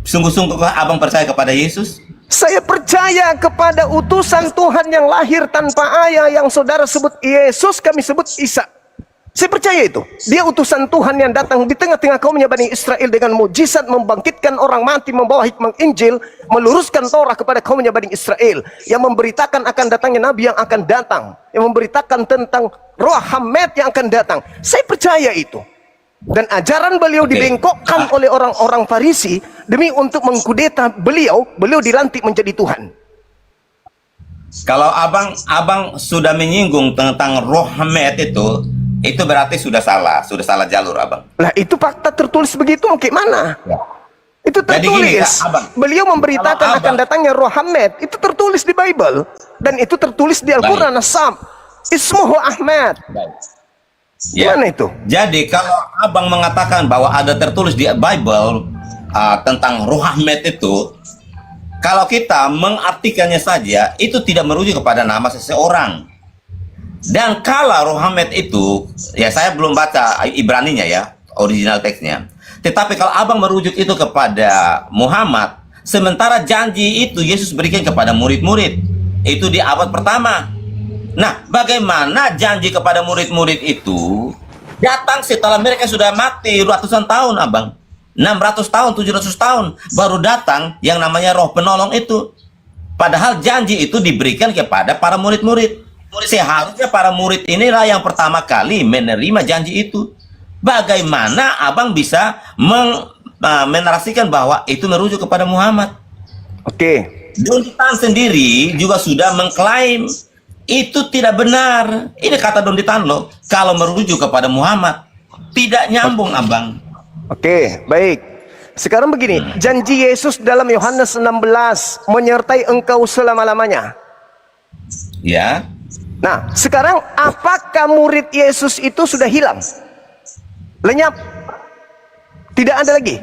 [SPEAKER 3] Sungguh-sungguh abang percaya kepada Yesus?
[SPEAKER 2] Saya percaya kepada utusan Tuhan yang lahir tanpa ayah, yang saudara sebut Yesus, kami sebut Isa. Saya percaya itu. Dia utusan Tuhan yang datang di tengah-tengah kaumnya Bani Israel dengan mujizat membangkitkan orang mati, membawa hikmah Injil, meluruskan Torah kepada kaumnya Bani Israel, yang memberitakan akan datangnya Nabi yang akan datang, yang memberitakan tentang Roh Hamed yang akan datang. Saya percaya itu. Dan ajaran beliau dibengkokkan oleh orang-orang Farisi demi untuk mengkudeta beliau dilantik menjadi Tuhan.
[SPEAKER 3] Kalau abang sudah menyinggung tentang Roh Hamed itu berarti sudah salah jalur abang.
[SPEAKER 2] Lah itu fakta tertulis begitu, gimana? Ya. Itu tertulis. Jadi gini, Kak, beliau memberitakan akan datangnya Roh Hamed, itu tertulis di Bible dan itu tertulis di Al-Qur'an As-Sam. Ismuhu Ahmad.
[SPEAKER 3] Ya.
[SPEAKER 2] Gimana itu?
[SPEAKER 3] Jadi kalau abang mengatakan bahwa ada tertulis di Bible tentang Roh Hamed itu, kalau kita mengartikannya saja, itu tidak merujuk kepada nama seseorang. Dan kalau Roh Hamed itu, ya saya belum baca Ibraninya ya, original teksnya. Tetapi kalau abang merujuk itu kepada Muhammad, sementara janji itu Yesus berikan kepada murid-murid, itu di abad pertama. Nah, bagaimana janji kepada murid-murid itu datang setelah mereka sudah mati ratusan tahun, abang? 600 tahun, 700 tahun, baru datang yang namanya Roh Penolong itu. Padahal janji itu diberikan kepada para murid-murid. Seharusnya para murid inilah yang pertama kali menerima janji itu. Bagaimana abang bisa menarasikan bahwa itu merujuk kepada Muhammad?
[SPEAKER 2] Oke.
[SPEAKER 3] Don Ditan sendiri juga sudah mengklaim itu tidak benar. Ini kata Don Ditan loh, kalau merujuk kepada Muhammad tidak nyambung, abang.
[SPEAKER 2] Oke, baik. Sekarang begini, janji Yesus dalam Yohanes 16 menyertai engkau selama-lamanya.
[SPEAKER 3] Ya.
[SPEAKER 2] Nah, sekarang apakah murid Yesus itu sudah hilang? Lenyap? Tidak ada lagi?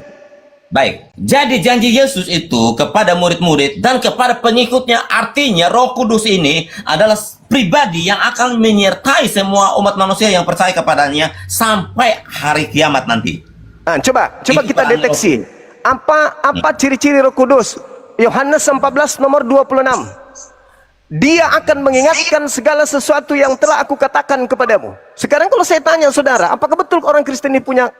[SPEAKER 3] Baik, jadi janji Yesus itu kepada murid-murid dan kepada pengikutnya, artinya Roh Kudus ini adalah pribadi yang akan menyertai semua umat manusia yang percaya kepadanya sampai hari kiamat nanti. Nah,
[SPEAKER 2] coba kita deteksi. Apa ciri-ciri Roh Kudus? Yohanes 14 nomor 26. Dia akan mengingatkan segala sesuatu yang telah aku katakan kepadamu. Sekarang kalau saya tanya saudara, apakah betul orang Kristen ini punya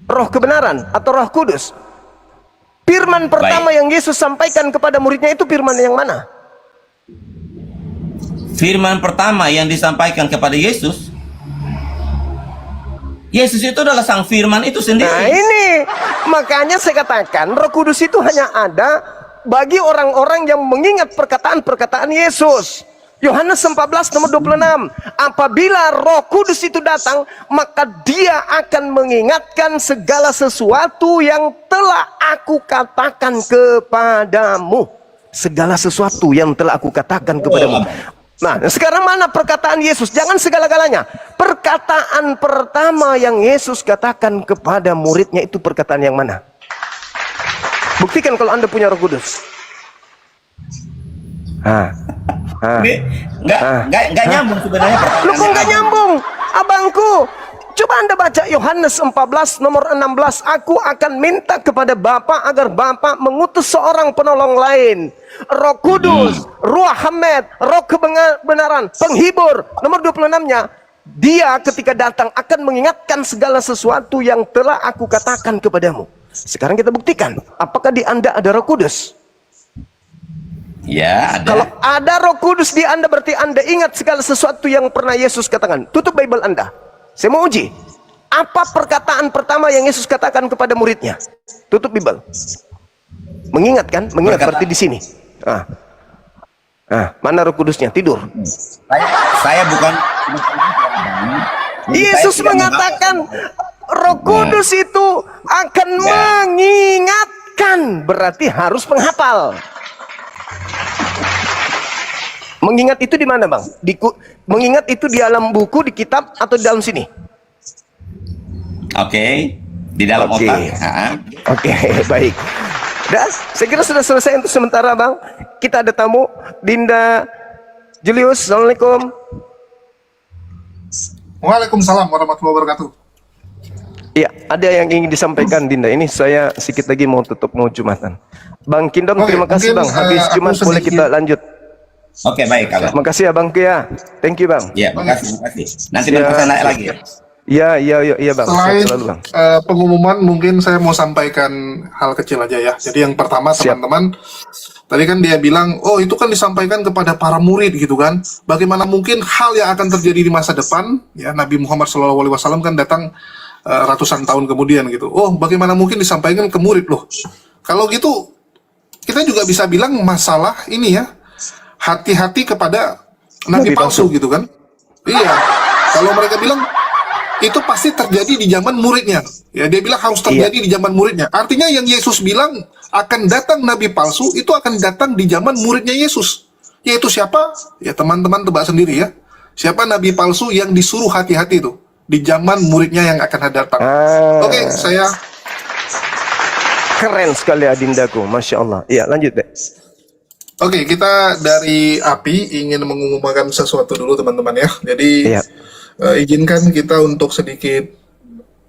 [SPEAKER 2] Roh kebenaran atau Roh Kudus? Firman pertama yang Yesus sampaikan kepada muridnya itu firman yang mana?
[SPEAKER 3] Firman pertama yang disampaikan kepada Yesus, Yesus itu adalah sang firman itu sendiri.
[SPEAKER 2] Nah ini, makanya saya katakan Roh Kudus itu hanya ada bagi orang-orang yang mengingat perkataan-perkataan Yesus. Yohanes 14 nomor 26. Apabila Roh Kudus itu datang, maka dia akan mengingatkan segala sesuatu yang telah aku katakan kepadamu. Segala sesuatu yang telah aku katakan kepadamu. Nah, sekarang mana perkataan Yesus? Jangan segala-galanya. Perkataan pertama yang Yesus katakan kepada muridnya itu perkataan yang mana? Buktikan kalau Anda punya Roh Kudus.
[SPEAKER 3] Nggak nyambung sebenarnya pertanyaan.
[SPEAKER 2] Lu kok nggak nyambung, abangku? Coba Anda baca Yohanes 14 nomor 16. Aku akan minta kepada Bapa agar Bapa mengutus seorang penolong lain, Roh Kudus, Ruah Hamed, Roh kebenaran, penghibur. Nomor 26-nya, dia ketika datang akan mengingatkan segala sesuatu yang telah aku katakan kepadamu. Sekarang kita buktikan, apakah di Anda ada Roh Kudus?
[SPEAKER 3] Ya, ada.
[SPEAKER 2] Kalau ada Roh Kudus di Anda, berarti Anda ingat segala sesuatu yang pernah Yesus katakan. Tutup Bible Anda. Saya mau uji. Apa perkataan pertama yang Yesus katakan kepada muridnya? Tutup Bible. Mengingat kan? Mengingat berarti di sini. Mana Roh Kudusnya? Tidur.
[SPEAKER 3] Saya bukan.
[SPEAKER 2] Yesus mengatakan Roh Kudus itu akan mengingatkan Kan berarti harus penghafal. Mengingat itu di mana, Bang? Mengingat itu di dalam buku, di kitab, atau di dalam sini?
[SPEAKER 3] Oke, di dalam
[SPEAKER 2] Oke.
[SPEAKER 3] otak.
[SPEAKER 2] Oke, baik. Dan saya kira sudah selesai untuk sementara, Bang. Kita ada tamu, Dinda Julius. Assalamualaikum.
[SPEAKER 4] Waalaikumsalam warahmatullahi wabarakatuh.
[SPEAKER 2] Iya, ada yang ingin disampaikan, Dinda. Ini saya sedikit lagi mau tutup, mau Jumatan. Bang Kindom,
[SPEAKER 4] Oke,
[SPEAKER 2] terima kasih,
[SPEAKER 4] mungkin,
[SPEAKER 2] Bang. Habis
[SPEAKER 4] aku
[SPEAKER 2] Jumat boleh
[SPEAKER 4] sedikit-
[SPEAKER 2] kita lanjut.
[SPEAKER 3] Oke, baik kalau.
[SPEAKER 2] Terima kasih ya, Bang Kia. Thank you, Bang.
[SPEAKER 3] Ya, makasih. Nanti
[SPEAKER 2] Siap.
[SPEAKER 3] Bang Hasan naik lagi.
[SPEAKER 2] Iya, Bang.
[SPEAKER 4] Selain
[SPEAKER 2] Sehat selalu, Bang.
[SPEAKER 4] pengumuman, mungkin saya mau sampaikan hal kecil aja ya. Jadi yang pertama,
[SPEAKER 2] Siap.
[SPEAKER 4] teman-teman, tadi kan dia bilang, oh itu kan disampaikan kepada para murid gitu kan. Bagaimana mungkin hal yang akan terjadi di masa depan? Ya, Nabi Muhammad SAW kan datang ratusan tahun kemudian gitu. Oh, bagaimana mungkin disampaikan ke murid loh? Kalau gitu, kita juga bisa bilang masalah ini ya, hati-hati kepada Nabi
[SPEAKER 2] Nabi
[SPEAKER 4] palsu
[SPEAKER 2] palsu.
[SPEAKER 4] gitu kan. Iya, kalau mereka bilang itu pasti terjadi di zaman muridnya. Ya, dia bilang harus terjadi di zaman muridnya. Artinya yang Yesus bilang akan datang nabi palsu itu akan datang di zaman muridnya Yesus. Yaitu siapa? Ya teman-teman tebak sendiri ya. Siapa nabi palsu yang disuruh hati-hati itu di zaman muridnya yang akan datang. Oke, saya
[SPEAKER 2] Keren sekali Adindaku, Masya Allah. Iya, lanjut deh.
[SPEAKER 4] Oke, kita dari API ingin mengumumkan sesuatu dulu teman-teman ya. Jadi
[SPEAKER 2] Iya.
[SPEAKER 4] izinkan kita untuk sedikit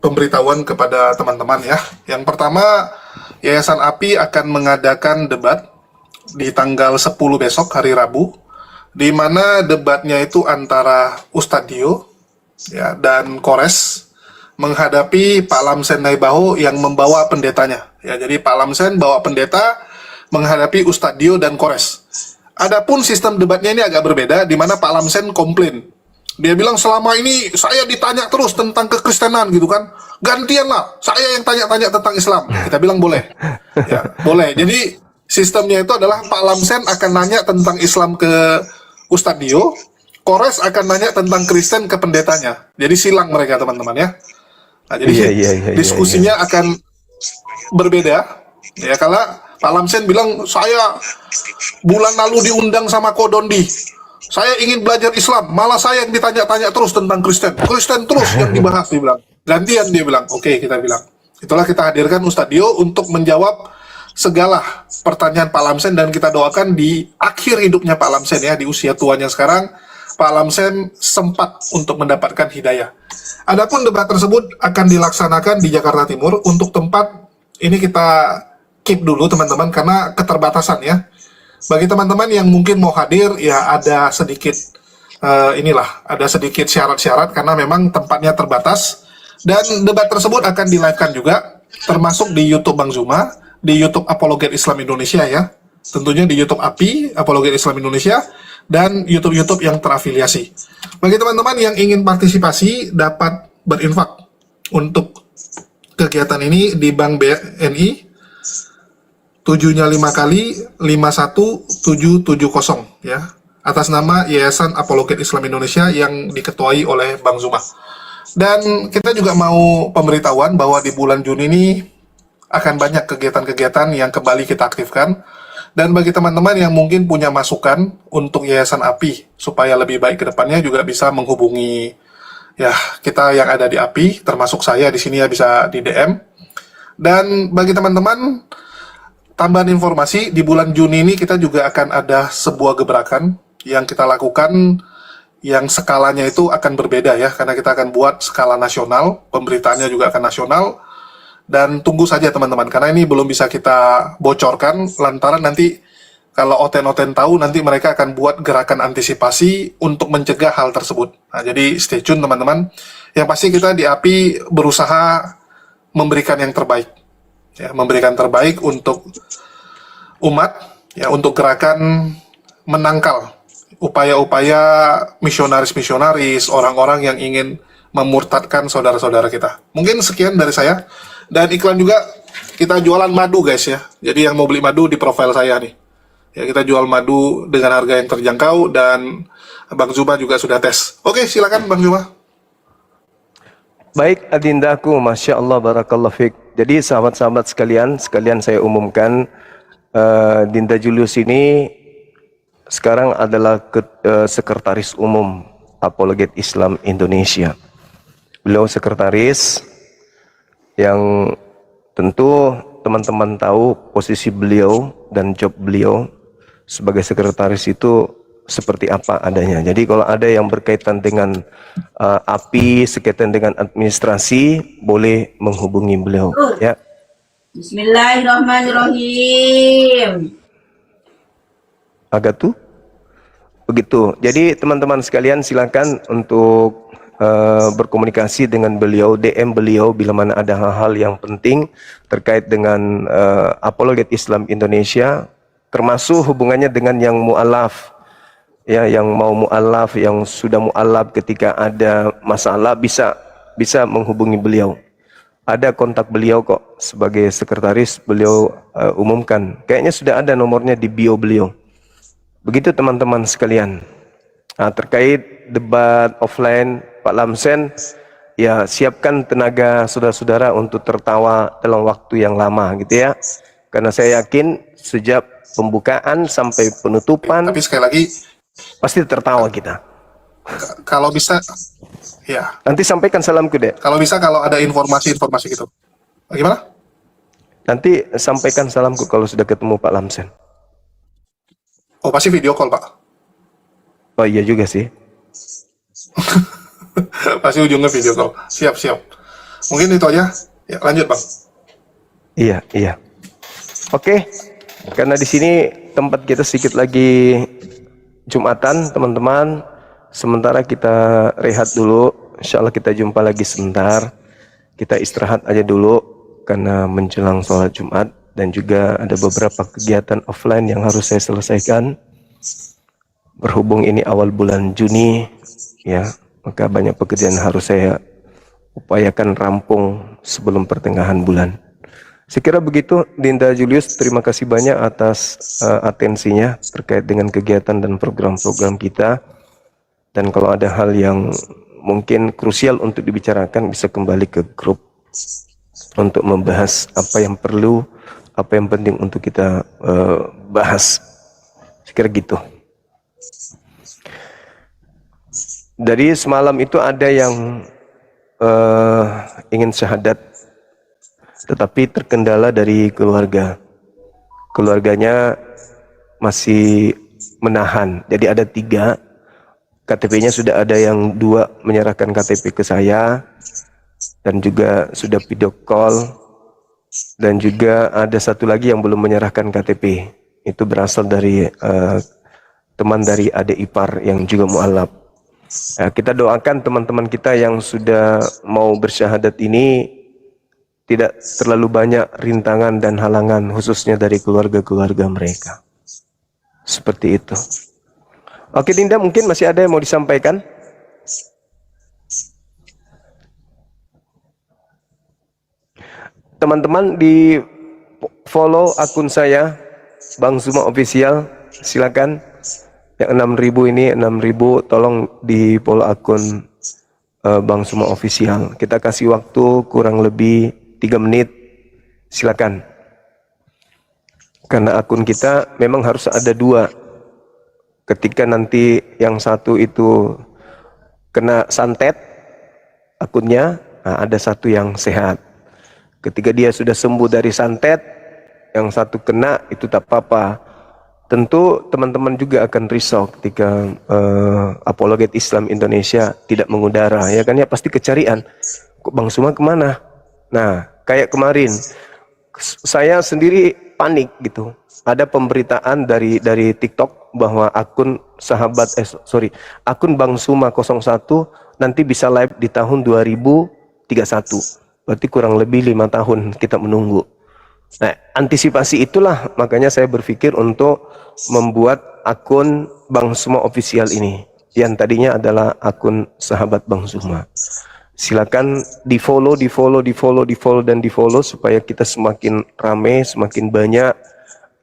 [SPEAKER 4] pemberitahuan kepada teman-teman ya. Yang pertama, Yayasan API akan mengadakan debat di tanggal 10 besok hari Rabu, di mana debatnya itu antara Ustadz Dio ya, dan Kores menghadapi Pak Lamsen Naibaho yang membawa pendetanya. Ya, jadi Pak Lamsen bawa pendeta menghadapi Ustadz Dio dan Kores. Adapun sistem debatnya ini agak berbeda, di mana Pak Lamsen komplain. Dia bilang selama ini saya ditanya terus tentang kekristenan gitu kan. Gantianlah, saya yang tanya-tanya tentang Islam. Kita bilang boleh. Ya, boleh. Jadi sistemnya itu adalah Pak Lamsen akan nanya tentang Islam ke Ustadz Dio, Kores akan nanya tentang Kristen ke pendetanya. Jadi silang mereka teman-teman ya. Nah, jadi
[SPEAKER 2] Iya,
[SPEAKER 4] diskusinya akan berbeda. Ya, kalau Pak Lamsen bilang saya bulan lalu diundang sama Kodondi. Saya ingin belajar Islam, malah saya yang ditanya-tanya terus tentang Kristen. Kristen terus yang dibahas, dia bilang. Gantian dia bilang. Oke, kita bilang. Itulah kita hadirkan Ustadz Dio untuk menjawab segala pertanyaan Pak Lamsen, dan kita doakan di akhir hidupnya Pak Lamsen ya, di usia tuanya sekarang, Pak Lamsen sempat untuk mendapatkan hidayah. Adapun debat tersebut akan dilaksanakan di Jakarta Timur. Untuk tempat ini kita keep dulu teman-teman karena keterbatasan ya. Bagi teman-teman yang mungkin mau hadir ya ada sedikit ada sedikit syarat-syarat karena memang tempatnya terbatas, dan debat tersebut akan di-live-kan juga termasuk di YouTube Bang Zuma, di YouTube Apologet Islam Indonesia ya. Tentunya di YouTube API Apologet Islam Indonesia dan YouTube yang terafiliasi. Bagi teman-teman yang ingin partisipasi dapat berinfak untuk kegiatan ini di Bank BNI, 7-nya 5 kali 51770 ya, atas nama Yayasan Apologet Islam Indonesia yang diketuai oleh Bang Zuma. Dan kita juga mau pemberitahuan bahwa di bulan Juni ini akan banyak kegiatan-kegiatan yang kembali kita aktifkan. Dan bagi teman-teman yang mungkin punya masukan untuk Yayasan API supaya lebih baik ke depannya, juga bisa menghubungi ya kita yang ada di API, termasuk saya di sini ya, bisa di DM. Dan bagi teman-teman, tambahan informasi, di bulan Juni ini kita juga akan ada sebuah gebrakan yang kita lakukan yang skalanya itu akan berbeda ya, karena kita akan buat skala nasional, pemberitaannya juga akan nasional. Dan tunggu saja teman-teman, karena ini belum bisa kita bocorkan, lantaran nanti kalau oten-oten tahu, nanti mereka akan buat gerakan antisipasi untuk mencegah hal tersebut. Nah, jadi stay tune teman-teman. Yang pasti kita di API berusaha memberikan yang terbaik. Ya, memberikan terbaik untuk umat, ya, untuk gerakan menangkal upaya-upaya misionaris-misionaris, orang-orang yang ingin memurtadkan saudara-saudara kita. Mungkin sekian dari saya. Dan iklan juga, kita jualan madu guys ya. Jadi yang mau beli madu di profil saya nih. Ya, kita jual madu dengan harga yang terjangkau dan Bang Zuma juga sudah tes. Oke, silakan Bang Zuma.
[SPEAKER 2] Baik adindaku, Masya Allah, Barakallah Fik. Jadi sahabat-sahabat sekalian saya umumkan, Dinda Julius ini sekarang adalah sekretaris umum Apologet Islam Indonesia. Beliau sekretaris yang tentu teman-teman tahu posisi beliau dan job beliau sebagai sekretaris itu seperti apa adanya. Jadi kalau ada yang berkaitan dengan API, sekaitan dengan administrasi, boleh menghubungi beliau. Ya.
[SPEAKER 5] Bismillahirrahmanirrahim.
[SPEAKER 2] Agak tuh begitu. Jadi teman-teman sekalian silakan untuk berkomunikasi dengan beliau, DM beliau bila mana ada hal-hal yang penting terkait dengan Apologet Islam Indonesia, termasuk hubungannya dengan yang mu'alaf. Ya, yang mau mu'alaf, yang sudah mu'alaf, ketika ada masalah bisa menghubungi beliau. Ada kontak beliau kok, sebagai sekretaris beliau umumkan. Kayaknya sudah ada nomornya di bio beliau. Begitu teman-teman sekalian. Nah, terkait debat offline Pak Lamsen, ya siapkan tenaga saudara-saudara untuk tertawa dalam waktu yang lama gitu ya. Karena saya yakin sejak pembukaan sampai penutupan,
[SPEAKER 4] Tapi sekali lagi,
[SPEAKER 2] pasti tertawa kita.
[SPEAKER 4] kalau bisa, ya,
[SPEAKER 2] Nanti sampaikan salamku deh.
[SPEAKER 4] kalau bisa kalau ada informasi-informasi gitu. Gimana?
[SPEAKER 2] Nanti sampaikan salamku kalau sudah ketemu Pak Lamsen.
[SPEAKER 4] Oh, pasti video call, Pak.
[SPEAKER 2] Oh iya juga sih.
[SPEAKER 4] Pasti ujungnya video call. Siap. Mungkin itu aja. Ya, lanjut, Bang.
[SPEAKER 2] Iya. Oke. Karena di sini tempat kita sedikit lagi Jumatan, teman-teman. Sementara kita rehat dulu. Insya Allah kita jumpa lagi sebentar. Kita istirahat aja dulu karena menjelang sholat Jumat, dan juga ada beberapa kegiatan offline yang harus saya selesaikan. Berhubung ini awal bulan Juni, ya, maka banyak pekerjaan harus saya upayakan rampung sebelum pertengahan bulan. Sekira begitu, Dinda Julius, terima kasih banyak atas atensinya terkait dengan kegiatan dan program-program kita. Dan kalau ada hal yang mungkin krusial untuk dibicarakan, bisa kembali ke grup untuk membahas apa yang perlu, apa yang penting untuk kita bahas. Sekira gitu. Dari semalam itu ada yang ingin syahadat, tetapi terkendala dari keluarga. Keluarganya masih menahan. Jadi ada 3. KTP-nya sudah ada yang 2 menyerahkan KTP ke saya, dan juga sudah video call, dan juga ada 1 lagi yang belum menyerahkan KTP. Itu berasal dari teman dari adik ipar yang juga mu'alaf. Kita doakan teman-teman kita yang sudah mau bersyahadat ini tidak terlalu banyak rintangan dan halangan, khususnya dari keluarga-keluarga mereka. Seperti itu. Oke Dinda, mungkin masih ada yang mau disampaikan? Teman-teman di follow akun saya, Bang Zuma Official, silakan. Yang 6.000 ini, 6.000 tolong di follow akun Bang Zuma Official. Kita kasih waktu kurang lebih 3 menit, silakan. Karena akun kita memang harus ada 2. Ketika nanti yang satu itu kena santet akunnya, nah ada 1 yang sehat. Ketika dia sudah sembuh dari santet, yang 1 kena, itu tak apa-apa. Tentu teman-teman juga akan risau ketika Apologet Islam Indonesia tidak mengudara, ya kan, ya pasti kecarian. Kok Bang Suma kemana? Nah, kayak kemarin saya sendiri panik gitu. Ada pemberitaan dari TikTok bahwa akun akun Bang Suma 01 nanti bisa live di tahun 2031. Berarti kurang lebih 5 tahun kita menunggu. Nah, antisipasi itulah makanya saya berpikir untuk membuat akun Bang Suma Official ini, yang tadinya adalah akun sahabat Bang Suma. Silakan di follow dan di follow supaya kita semakin rame, semakin banyak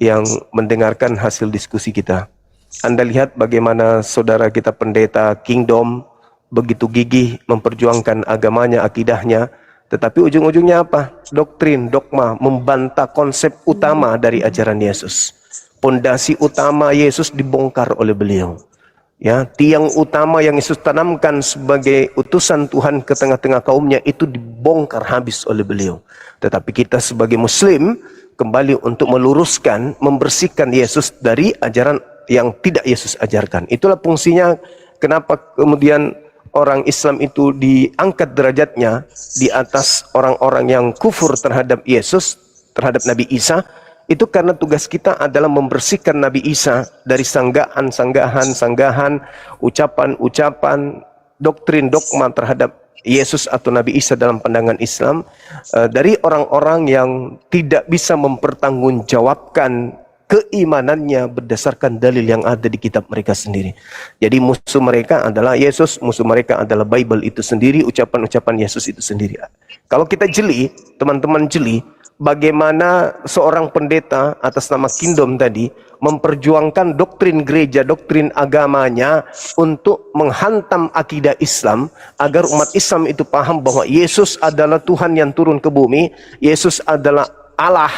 [SPEAKER 2] yang mendengarkan hasil diskusi kita. Anda lihat bagaimana saudara kita pendeta Kingdom begitu gigih memperjuangkan agamanya, akidahnya, tetapi ujung-ujungnya apa? Doktrin, dogma, membantah konsep utama dari ajaran Yesus. Pondasi utama Yesus dibongkar oleh beliau. Ya, tiang utama yang Yesus tanamkan sebagai utusan Tuhan ke tengah-tengah kaumnya itu dibongkar habis oleh beliau. Tetapi kita sebagai Muslim kembali untuk meluruskan, membersihkan Yesus dari ajaran yang tidak Yesus ajarkan. Itulah fungsinya kenapa kemudian orang Islam itu diangkat derajatnya di atas orang-orang yang kufur terhadap Yesus, terhadap Nabi Isa. Itu karena tugas kita adalah membersihkan Nabi Isa dari sanggahan, ucapan-ucapan, doktrin, dogma terhadap Yesus atau Nabi Isa dalam pandangan Islam, dari orang-orang yang tidak bisa mempertanggungjawabkan keimanannya berdasarkan dalil yang ada di kitab mereka sendiri. Jadi musuh mereka adalah Yesus, musuh mereka adalah Bible itu sendiri, ucapan-ucapan Yesus itu sendiri. Kalau kita jeli, teman-teman jeli, bagaimana seorang pendeta atas nama Kingdom tadi memperjuangkan doktrin gereja, doktrin agamanya untuk menghantam akidah Islam agar umat Islam itu paham bahwa Yesus adalah Tuhan yang turun ke bumi, Yesus adalah Allah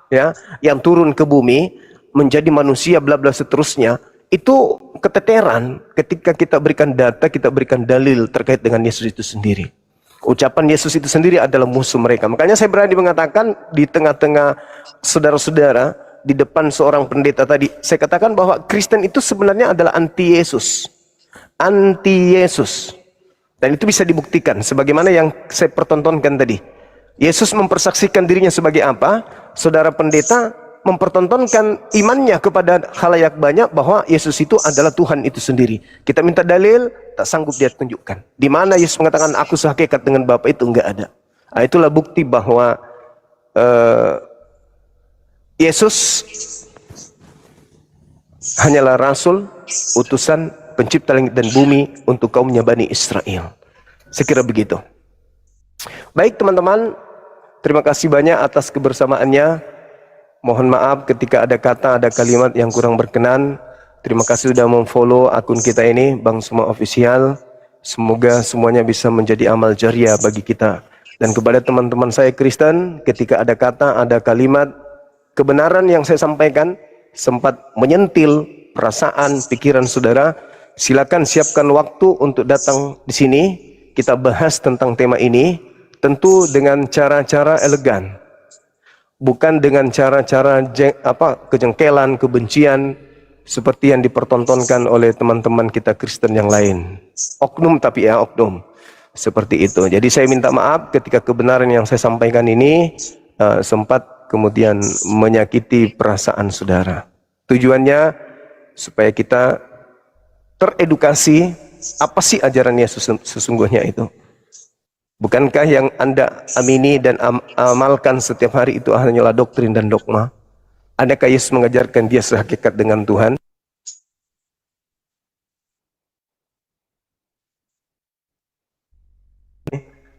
[SPEAKER 2] ya yang turun ke bumi menjadi manusia bla bla seterusnya. Itu keteteran ketika kita berikan data, kita berikan dalil terkait dengan Yesus itu sendiri. Ucapan Yesus itu sendiri adalah musuh mereka. Makanya saya berani mengatakan di tengah-tengah saudara-saudara, di depan seorang pendeta tadi, saya katakan bahwa Kristen itu sebenarnya adalah anti-Yesus. Anti-Yesus. Dan itu bisa dibuktikan sebagaimana yang saya pertontonkan tadi. Yesus mempersaksikan dirinya sebagai apa? Saudara pendeta mempertontonkan imannya kepada khalayak banyak bahwa Yesus itu adalah Tuhan itu sendiri. Kita minta dalil, tak sanggup dia tunjukkan. Di mana Yesus mengatakan aku sehakikat dengan Bapa, itu enggak ada. Nah, itulah bukti bahwa Yesus hanyalah rasul, utusan, pencipta langit dan bumi untuk kaumnya Bani Israel. Saya kira begitu. Baik teman-teman, terima kasih banyak atas kebersamaannya. Mohon maaf ketika ada kata, ada kalimat yang kurang berkenan. Terima kasih sudah memfollow akun kita ini, Bang Suma Official. Semoga semuanya bisa menjadi amal jariah bagi kita. Dan kepada teman-teman saya Kristen, ketika ada kata, ada kalimat, kebenaran yang saya sampaikan sempat menyentil perasaan, pikiran saudara, silakan siapkan waktu untuk datang di sini. Kita bahas tentang tema ini, tentu dengan cara-cara elegan. Bukan dengan cara-cara kejengkelan, kebencian seperti yang dipertontonkan oleh teman-teman kita Kristen yang lain. Oknum tapi ya oknum. Seperti itu. Jadi saya minta maaf ketika kebenaran yang saya sampaikan ini sempat kemudian menyakiti perasaan saudara. Tujuannya supaya kita teredukasi apa sih ajaran Yesus sesungguhnya itu. Bukankah yang Anda amini dan amalkan setiap hari itu hanyalah doktrin dan dogma? Adakah Yesus mengajarkan dia sehakikat dengan Tuhan?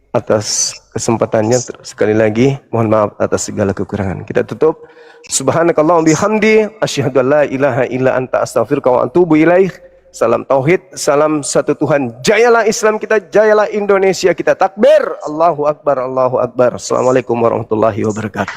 [SPEAKER 2] Atas kesempatannya sekali lagi mohon maaf atas segala kekurangan. Kita tutup. Subhanakallahumma bihamdi asyhadu an la ilaha illa anta astaghfiruka wa atubu ilaik. Salam tauhid, salam satu Tuhan. Jayalah Islam kita, jayalah Indonesia kita. Takbir, Allahu Akbar, Allahu Akbar. Assalamualaikum warahmatullahi wabarakatuh.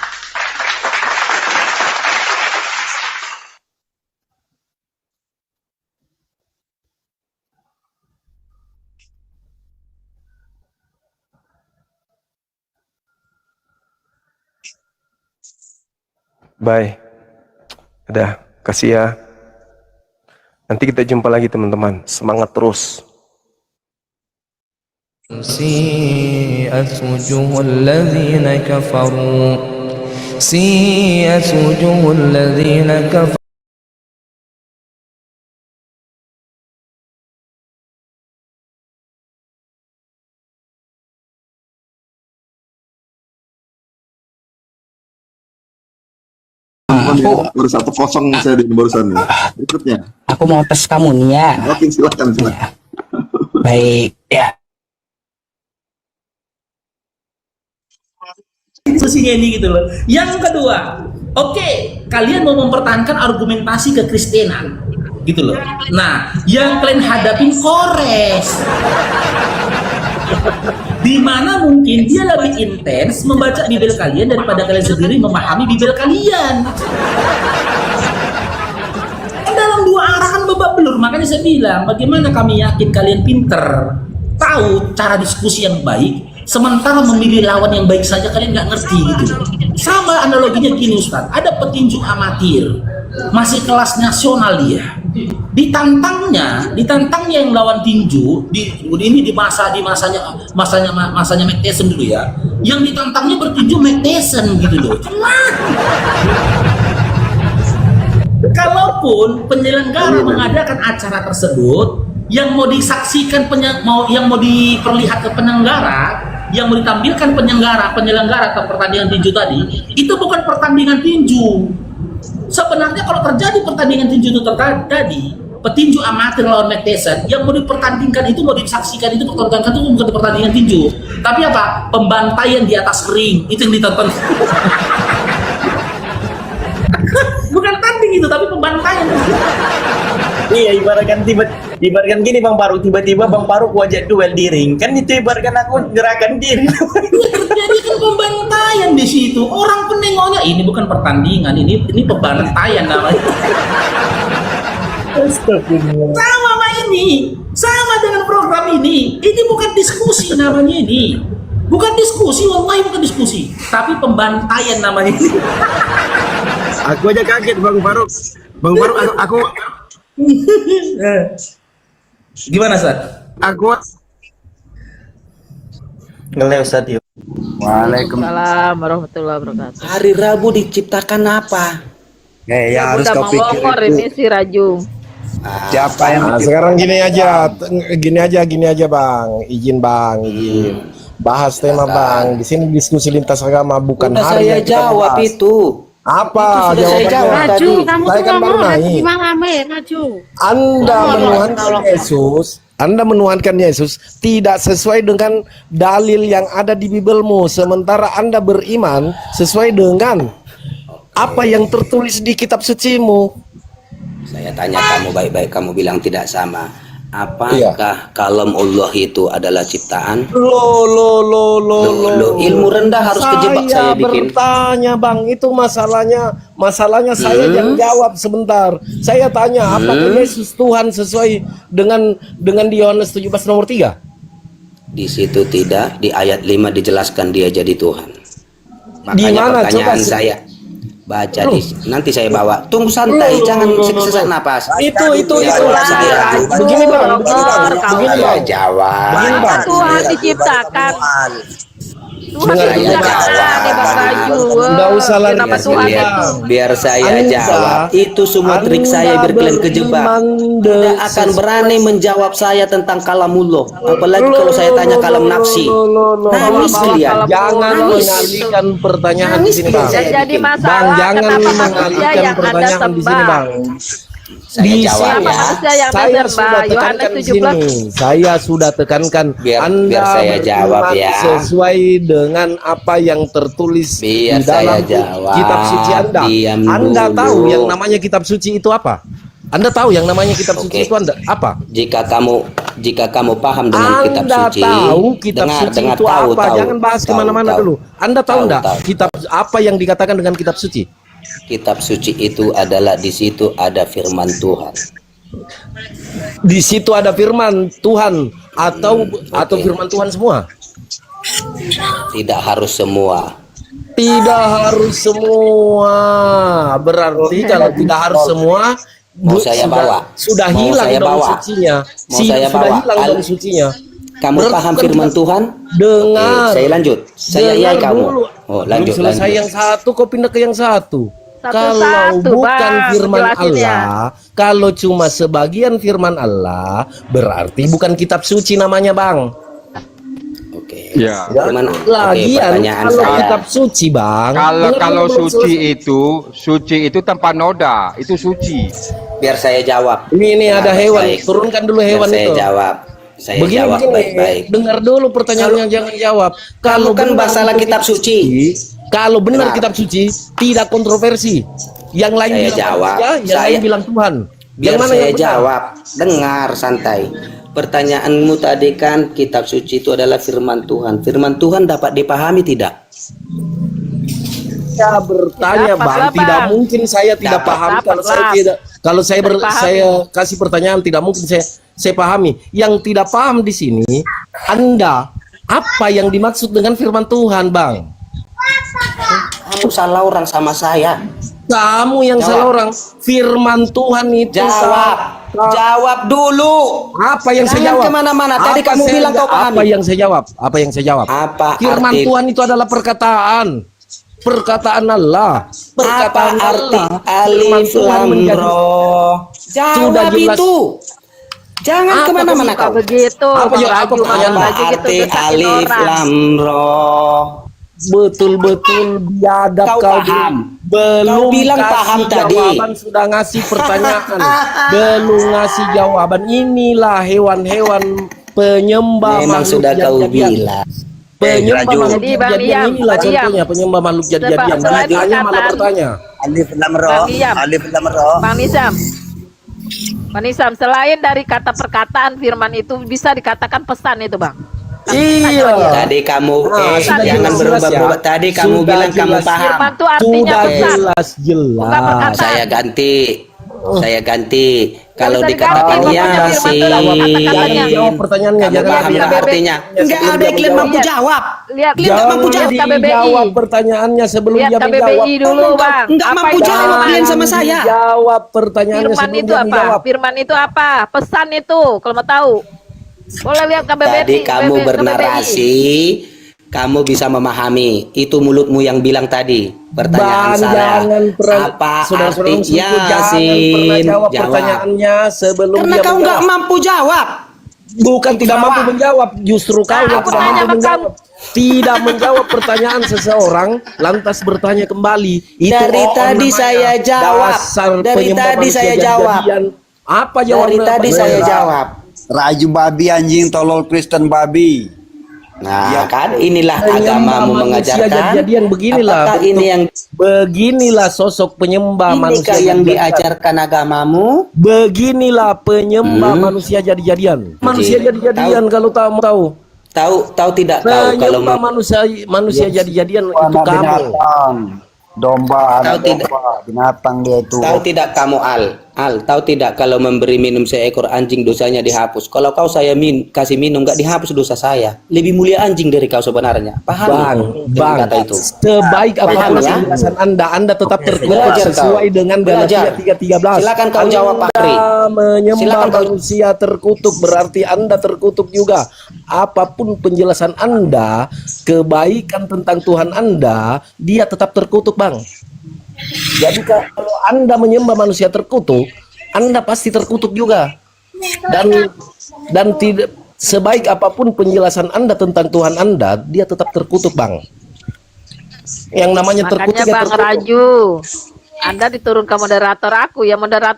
[SPEAKER 2] Bye. Udah, kasih ya. Nanti kita jumpa lagi teman-teman. Semangat terus.
[SPEAKER 6] سيئت وجوه الذين كفروا سيئت وجوه الذين كفروا
[SPEAKER 7] Baru 1-0 saya di barusan nih. Berikutnya.
[SPEAKER 8] Aku mau tes kamu nih ya.
[SPEAKER 7] Oke, silakan.
[SPEAKER 8] Ya. Baik, ya.
[SPEAKER 9] Diskusinya ini gitu loh. Yang kedua, oke, kalian mau mempertahankan argumentasi kekristenan, gitu loh. Nah, yang kalian hadapin Kores, di mana mungkin dia lebih intens membaca Bible kalian daripada kalian sendiri memahami Bible kalian. Dalam dua arah kan babak belur. Makanya saya bilang, bagaimana kami yakin kalian pinter, tahu cara diskusi yang baik, sementara memilih lawan yang baik saja kalian nggak ngerti gitu. Sama analoginya gini Ustaz, ada petinju amatir, masih kelas nasional dia, ditantangnya yang lawan tinju ini di masanya Mike Tyson dulu ya, yang ditantangnya bertinju Mike Tyson gitu loh. Kalaupun penyelenggara mengadakan acara tersebut yang mau disaksikan yang mau diperlihatkan penyelenggara, yang mau ditampilkan penyelenggara atau pertandingan tinju tadi, itu bukan pertandingan tinju. Sebenarnya kalau terjadi pertandingan tinju itu terjadi, petinju amatir lawan Mike Tyson, yang mau dipertandingkan itu, mau disaksikan itu, pertandingan itu bukan pertandingan tinju, tapi apa? Pembantaian di atas ring, itu yang ditonton. Bukan tanding itu, tapi pembantaian.
[SPEAKER 10] Iya, ibaratkan gini Bang Faruk, tiba-tiba Bang Faruk wajah duel di ring, kan itu ibaratkan aku gerakan diri.
[SPEAKER 9] Terjadi kan pembantaian di situ. Orang penengoknya ini bukan pertandingan, ini pembantaian namanya. Sama ini, sama dengan program ini. Ini bukan diskusi namanya ini. Bukan diskusi, wallahi bukan diskusi, tapi pembantaian namanya ini.
[SPEAKER 10] Aku aja kaget Bang Faruk. Bang Faruk, aku
[SPEAKER 9] gimana Ustaz?
[SPEAKER 10] Aku ngeleo Ustaz yuk.
[SPEAKER 5] Waalaikumsalam warahmatullahi wabarakatuh.
[SPEAKER 8] Hari Rabu diciptakan apa?
[SPEAKER 2] Ya harus kau pikir
[SPEAKER 5] ini si Raju.
[SPEAKER 2] siapa yang sekarang gini aja Bang, izin bahas tema Bang. Di sini diskusi lintas agama, bukan
[SPEAKER 8] Udah
[SPEAKER 2] hari
[SPEAKER 8] saya
[SPEAKER 2] yang kita
[SPEAKER 8] jawab
[SPEAKER 2] bahas.
[SPEAKER 8] itu.
[SPEAKER 2] Apa
[SPEAKER 8] Itu sudah saya jawab
[SPEAKER 2] jawabannya?
[SPEAKER 8] tadi.
[SPEAKER 5] Kamu
[SPEAKER 2] Saya
[SPEAKER 5] tuh
[SPEAKER 2] kan baru
[SPEAKER 5] ngomong
[SPEAKER 2] naik.
[SPEAKER 5] gimana Raju?
[SPEAKER 2] Anda menuhankan Yesus tidak sesuai dengan dalil yang ada di Biblemu, sementara Anda beriman sesuai dengan apa yang tertulis di kitab sucimu.
[SPEAKER 8] Saya tanya kamu baik-baik, kamu bilang tidak sama. Apakah kalam Allah itu adalah ciptaan?
[SPEAKER 2] Loh,
[SPEAKER 8] ilmu rendah harus kejebak saya bikin.
[SPEAKER 2] Bertanya Bang, itu masalahnya saya yang jawab sebentar. Saya tanya, apakah Yesus Tuhan sesuai dengan di Yohanes 17 nomor 3?
[SPEAKER 8] Di situ tidak, di ayat 5 dijelaskan dia jadi Tuhan. Makanya
[SPEAKER 2] Di mana?
[SPEAKER 8] pertanyaan
[SPEAKER 2] Coba
[SPEAKER 8] saya baca nanti saya bawa. Tunggu santai, jangan sesak napas.
[SPEAKER 2] Itu.
[SPEAKER 8] Saya
[SPEAKER 2] Begini Bang.
[SPEAKER 8] saya jawab.
[SPEAKER 5] Tuhan diciptakan. Tuhan
[SPEAKER 8] Saya
[SPEAKER 5] diciptakan di Bang Raju.
[SPEAKER 2] Nggak usah lari.
[SPEAKER 5] Kenapa Tuhan itu?
[SPEAKER 8] Biar saya jawab. Itu semua trik saya biar kalian kejebak. Tidak akan berani menjawab saya tentang kalamullah. Apalagi kalau saya tanya kalam nafsi. Nangis kalian.
[SPEAKER 2] Jangan mengalihkan pertanyaan di sini Bang.
[SPEAKER 5] Dan jadi
[SPEAKER 2] Bang,
[SPEAKER 5] masalah
[SPEAKER 2] jangan
[SPEAKER 5] kenapa manusia
[SPEAKER 2] mengalihkan
[SPEAKER 5] yang Anda
[SPEAKER 2] pertanyaan di sini
[SPEAKER 5] sembah?
[SPEAKER 2] Bang.
[SPEAKER 8] Saya jawab
[SPEAKER 5] Kenapa
[SPEAKER 8] ya.
[SPEAKER 5] manusia yang Anda
[SPEAKER 2] Saya
[SPEAKER 5] sembah?
[SPEAKER 2] sudah
[SPEAKER 5] Yohanes
[SPEAKER 2] tekankan di
[SPEAKER 5] 17.
[SPEAKER 2] sini. Saya sudah tekankan.
[SPEAKER 8] Biar saya jawab
[SPEAKER 2] beriman
[SPEAKER 8] ya.
[SPEAKER 2] sesuai dengan apa yang tertulis
[SPEAKER 8] Biar
[SPEAKER 2] di dalam
[SPEAKER 8] saya jawab.
[SPEAKER 2] kitab suci Anda.
[SPEAKER 8] Diam
[SPEAKER 2] Anda
[SPEAKER 8] dulu.
[SPEAKER 2] tahu yang namanya kitab suci itu apa? Anda tahu yang namanya kitab suci
[SPEAKER 8] Oke.
[SPEAKER 2] itu apa?
[SPEAKER 8] Jika kamu paham dengan kitab
[SPEAKER 2] Anda
[SPEAKER 8] suci,
[SPEAKER 2] tahu kitab suci itu apa? Jangan bahas kemana-mana dulu. Anda tahu enggak kitab apa yang dikatakan dengan kitab suci?
[SPEAKER 8] Kitab suci itu adalah di situ ada firman Tuhan.
[SPEAKER 2] Di situ ada firman Tuhan atau firman Tuhan semua?
[SPEAKER 8] Tidak harus semua.
[SPEAKER 2] Tidak harus semua. Berarti kalau tidak harus semua,
[SPEAKER 8] Mau saya bawa?
[SPEAKER 2] Sudah
[SPEAKER 8] Mau
[SPEAKER 2] hilang
[SPEAKER 8] saya
[SPEAKER 2] dong
[SPEAKER 8] bawa?
[SPEAKER 2] sucinya.
[SPEAKER 8] Mau saya
[SPEAKER 2] Sudah
[SPEAKER 8] bawa?
[SPEAKER 2] hilang dong sucinya.
[SPEAKER 8] Kamu paham firman Tuhan?
[SPEAKER 2] Dengar.
[SPEAKER 8] Oke, saya lanjut. Saya
[SPEAKER 2] Dengar
[SPEAKER 8] kamu.
[SPEAKER 2] dulu.
[SPEAKER 8] Oh, lanjut,
[SPEAKER 2] Belum selesai
[SPEAKER 8] lanjut.
[SPEAKER 2] yang satu, kau pindah ke yang satu.
[SPEAKER 5] Satu-satu,
[SPEAKER 2] Kalau bukan
[SPEAKER 5] Bang,
[SPEAKER 2] firman
[SPEAKER 5] jelasin ya.
[SPEAKER 2] Allah, kalau cuma sebagian firman Allah, berarti bukan kitab suci namanya, Bang.
[SPEAKER 8] Oke.
[SPEAKER 11] Ya.
[SPEAKER 8] Gimana? Oke,
[SPEAKER 2] Lagian
[SPEAKER 8] pertanyaan
[SPEAKER 2] kalau
[SPEAKER 8] saya.
[SPEAKER 2] kitab suci, Bang.
[SPEAKER 11] Kalau
[SPEAKER 2] belum selesai.
[SPEAKER 11] suci itu tanpa noda, itu suci.
[SPEAKER 8] Biar saya jawab.
[SPEAKER 2] Ini ada hewan,
[SPEAKER 8] Baik.
[SPEAKER 2] turunkan dulu
[SPEAKER 8] Biar
[SPEAKER 2] hewan
[SPEAKER 8] saya
[SPEAKER 2] itu.
[SPEAKER 8] jawab. Saya
[SPEAKER 2] Begini,
[SPEAKER 8] jawab baik-baik.
[SPEAKER 2] dengar dulu pertanyaannya, jangan jawab.
[SPEAKER 8] Kalau kan
[SPEAKER 2] benar
[SPEAKER 8] masalah
[SPEAKER 2] itu
[SPEAKER 8] kitab suci.
[SPEAKER 2] Kalau benar
[SPEAKER 8] Benar.
[SPEAKER 2] kitab suci, tidak kontroversi. Yang lain
[SPEAKER 8] Saya
[SPEAKER 2] bilang
[SPEAKER 8] jawab.
[SPEAKER 2] manusia, yang
[SPEAKER 8] Saya-
[SPEAKER 2] lain bilang Tuhan.
[SPEAKER 8] Biar
[SPEAKER 2] Yang mana
[SPEAKER 8] saya
[SPEAKER 2] yang benar?
[SPEAKER 8] jawab. Dengar santai. Pertanyaanmu tadi kan kitab suci itu adalah firman Tuhan. Firman Tuhan dapat dipahami tidak?
[SPEAKER 2] Saya bertanya
[SPEAKER 5] Dapat
[SPEAKER 2] bang,
[SPEAKER 5] lah,
[SPEAKER 2] tidak
[SPEAKER 5] Bang.
[SPEAKER 2] mungkin saya tidak
[SPEAKER 8] Dapat.
[SPEAKER 2] paham
[SPEAKER 5] Dapat
[SPEAKER 2] kalau saya
[SPEAKER 5] lah.
[SPEAKER 2] tidak, kalau saya
[SPEAKER 5] Dipahami.
[SPEAKER 2] saya kasih pertanyaan tidak mungkin saya pahami. Yang tidak paham di sini Anda, apa yang dimaksud dengan firman Tuhan, Bang?
[SPEAKER 8] Kamu salah orang sama saya.
[SPEAKER 2] Kamu yang
[SPEAKER 8] Jawab.
[SPEAKER 2] salah orang. Firman Tuhan itu
[SPEAKER 8] Jawab dulu.
[SPEAKER 2] Apa yang saya
[SPEAKER 8] Jangan
[SPEAKER 2] jawab?
[SPEAKER 8] kemana-mana. Tadi kamu bilang kau pahami.
[SPEAKER 2] Apa yang saya jawab? Apa yang saya jawab?
[SPEAKER 8] Apa
[SPEAKER 2] Firman
[SPEAKER 8] arti-
[SPEAKER 2] Tuhan itu adalah perkataan Allah. Perkataan
[SPEAKER 8] Apa arti
[SPEAKER 2] Allah. Firman
[SPEAKER 8] alif
[SPEAKER 2] Tuhan
[SPEAKER 8] lam
[SPEAKER 2] menjadi
[SPEAKER 8] roh?
[SPEAKER 2] Sudah
[SPEAKER 8] Jawab
[SPEAKER 2] jelas.
[SPEAKER 8] itu. Jangan
[SPEAKER 2] Apa
[SPEAKER 8] kemana-mana
[SPEAKER 5] Suka
[SPEAKER 8] kau.
[SPEAKER 5] begitu.
[SPEAKER 2] Apa
[SPEAKER 5] Bang
[SPEAKER 2] ya- apa
[SPEAKER 5] Raju,
[SPEAKER 2] pertanyaan,
[SPEAKER 5] Bang
[SPEAKER 8] Apa
[SPEAKER 5] Raju gitu,
[SPEAKER 8] arti
[SPEAKER 5] deketin
[SPEAKER 8] alif
[SPEAKER 5] orang.
[SPEAKER 8] lam roh?
[SPEAKER 2] Betul-betul biadab
[SPEAKER 8] Kau
[SPEAKER 2] kau.
[SPEAKER 8] paham.
[SPEAKER 2] Belum
[SPEAKER 8] Kau bilang
[SPEAKER 2] kasih
[SPEAKER 8] paham tadi.
[SPEAKER 2] jawaban, sudah ngasih pertanyaan. Belum ngasih jawaban. Inilah hewan-hewan penyembah
[SPEAKER 8] Memang
[SPEAKER 2] makhluk
[SPEAKER 8] sudah kau
[SPEAKER 2] jadi-jadian.
[SPEAKER 8] bilang.
[SPEAKER 2] Penyembah
[SPEAKER 1] Raju.
[SPEAKER 2] makhluk
[SPEAKER 5] Jadi, Bang
[SPEAKER 2] jadi-jadian
[SPEAKER 5] Liam,
[SPEAKER 2] inilah
[SPEAKER 5] Bang Liam.
[SPEAKER 2] contohnya penyembah makhluk jadi-jadian.
[SPEAKER 5] Selain
[SPEAKER 2] Ditanya malah
[SPEAKER 5] perkataan-
[SPEAKER 2] bertanya.
[SPEAKER 10] Alif lam
[SPEAKER 5] Bang
[SPEAKER 10] roh,
[SPEAKER 5] Liam.
[SPEAKER 10] alif lam roh.
[SPEAKER 5] Bang Nisam. Bang Nisam, selain dari kata perkataan firman itu bisa dikatakan pesan itu, Bang.
[SPEAKER 2] Iya.
[SPEAKER 8] Tadi kamu
[SPEAKER 2] sudah
[SPEAKER 8] jangan
[SPEAKER 2] jelas
[SPEAKER 8] berubah-ubah.
[SPEAKER 2] ya.
[SPEAKER 8] Tadi kamu
[SPEAKER 2] Sudah
[SPEAKER 8] bilang kamu
[SPEAKER 2] jelas.
[SPEAKER 8] paham.
[SPEAKER 5] Firman itu artinya
[SPEAKER 2] Sudah
[SPEAKER 5] pesan.
[SPEAKER 2] jelas.
[SPEAKER 5] Bukan perkataan.
[SPEAKER 8] Saya ganti. Saya ganti. Kalau
[SPEAKER 5] bisa
[SPEAKER 8] dikatakan
[SPEAKER 5] diganti,
[SPEAKER 8] ya
[SPEAKER 5] pokoknya
[SPEAKER 8] sih.
[SPEAKER 5] firman itu kata-katanya.
[SPEAKER 2] Jawab pertanyaannya,
[SPEAKER 8] Kamu
[SPEAKER 2] jangan
[SPEAKER 8] paham
[SPEAKER 5] lihat
[SPEAKER 8] nggak
[SPEAKER 5] KBBI.
[SPEAKER 8] artinya? Enggak ada iklan mampu jawab.
[SPEAKER 5] Lihat
[SPEAKER 8] Nggak mampu
[SPEAKER 5] lihat
[SPEAKER 8] jawab.
[SPEAKER 5] KBBI.
[SPEAKER 2] Jawab pertanyaannya sebelum
[SPEAKER 5] Lihat
[SPEAKER 2] dia menjawab.
[SPEAKER 5] KBBI dulu, Bang.
[SPEAKER 8] Nggak
[SPEAKER 5] Apa
[SPEAKER 8] mampu
[SPEAKER 5] itu
[SPEAKER 8] jawab
[SPEAKER 5] firman?
[SPEAKER 8] kalian sama saya.
[SPEAKER 2] Jawab pertanyaannya
[SPEAKER 5] Firman
[SPEAKER 2] sebelum
[SPEAKER 5] itu
[SPEAKER 2] dia
[SPEAKER 5] apa?
[SPEAKER 2] menjawab.
[SPEAKER 5] Firman itu apa? Pesan itu, kalau mau tahu. Boleh lihat KBBI.
[SPEAKER 8] Tadi kamu
[SPEAKER 5] KBBI.
[SPEAKER 8] bernarasi, kamu bisa memahami. Itu mulutmu yang bilang tadi. Pertanyaan
[SPEAKER 2] Bang,
[SPEAKER 8] saya.
[SPEAKER 2] jangan pernah
[SPEAKER 8] Apa
[SPEAKER 2] saudara-saudara
[SPEAKER 8] arti
[SPEAKER 2] jangan pernah
[SPEAKER 8] Yasin?
[SPEAKER 2] jawab
[SPEAKER 8] Jawab.
[SPEAKER 2] pertanyaannya sebelum
[SPEAKER 8] Karena
[SPEAKER 2] dia
[SPEAKER 8] kau nggak
[SPEAKER 2] menjawab.
[SPEAKER 8] mampu jawab.
[SPEAKER 2] Bukan tidak
[SPEAKER 8] Jawab.
[SPEAKER 2] mampu menjawab, justru kau yang
[SPEAKER 5] aku
[SPEAKER 2] tidak
[SPEAKER 5] tanya
[SPEAKER 2] mampu
[SPEAKER 5] ke
[SPEAKER 2] menjawab. Tidak menjawab pertanyaan seseorang, lantas bertanya kembali. Itu
[SPEAKER 8] Dari
[SPEAKER 2] namanya
[SPEAKER 8] tadi saya jawab.
[SPEAKER 2] dasar
[SPEAKER 8] Dari
[SPEAKER 2] penyembah
[SPEAKER 8] tadi
[SPEAKER 2] manusia
[SPEAKER 8] saya jawab.
[SPEAKER 2] jadi-jadian. Apa
[SPEAKER 8] Dari
[SPEAKER 2] jawabannya?
[SPEAKER 8] tadi saya jawab.
[SPEAKER 10] Raju babi anjing tolol Kristen babi.
[SPEAKER 8] Nah, kan inilah agamamu
[SPEAKER 2] manusia
[SPEAKER 8] mengajarkan.
[SPEAKER 2] jadi-jadian beginilah.
[SPEAKER 8] Apakah ini yang
[SPEAKER 2] Beginilah sosok penyembah manusia
[SPEAKER 8] inikah yang
[SPEAKER 2] jadi-jadian.
[SPEAKER 8] diajarkan agamamu?
[SPEAKER 2] Beginilah penyembah manusia jadi-jadian. Manusia jadi-jadian kalau tahu.
[SPEAKER 8] Tahu tidak tahu kalau
[SPEAKER 2] Penyembah manusia jadi-jadian itu kamu.
[SPEAKER 10] Domba,
[SPEAKER 8] Tahu
[SPEAKER 10] anak
[SPEAKER 8] tidak?
[SPEAKER 10] domba, binatang dia itu.
[SPEAKER 8] Tahu tidak kamu Al, tahu tidak kalau memberi minum seekor anjing dosanya dihapus. Kalau kau saya kasih minum nggak dihapus dosa saya. Lebih mulia anjing dari kau sebenarnya. Paham?
[SPEAKER 2] Bang,
[SPEAKER 8] kata itu.
[SPEAKER 2] sebaik apapun
[SPEAKER 8] ya?
[SPEAKER 2] penjelasan Anda tetap terkutuk
[SPEAKER 8] Belajar
[SPEAKER 2] sesuai
[SPEAKER 8] kau.
[SPEAKER 2] dengan
[SPEAKER 8] Belajar.
[SPEAKER 2] Galatia 3:13.
[SPEAKER 8] Silakan kau jawab, Fakri.
[SPEAKER 2] Anda menyembah
[SPEAKER 8] Silakan kau-
[SPEAKER 2] manusia terkutuk, berarti Anda terkutuk juga. Apapun penjelasan Anda, kebaikan tentang Tuhan Anda, dia tetap terkutuk, Bang. Jadi kalau Anda menyembah manusia terkutuk, Anda pasti terkutuk juga. Dan tidak sebaik apapun penjelasan Anda tentang Tuhan Anda, dia tetap terkutuk, Bang. Yang namanya terkutuk
[SPEAKER 5] Makanya
[SPEAKER 2] ya
[SPEAKER 5] Bang
[SPEAKER 2] terkutuk.
[SPEAKER 5] Raju, Anda diturunkan moderator aku, ya moderator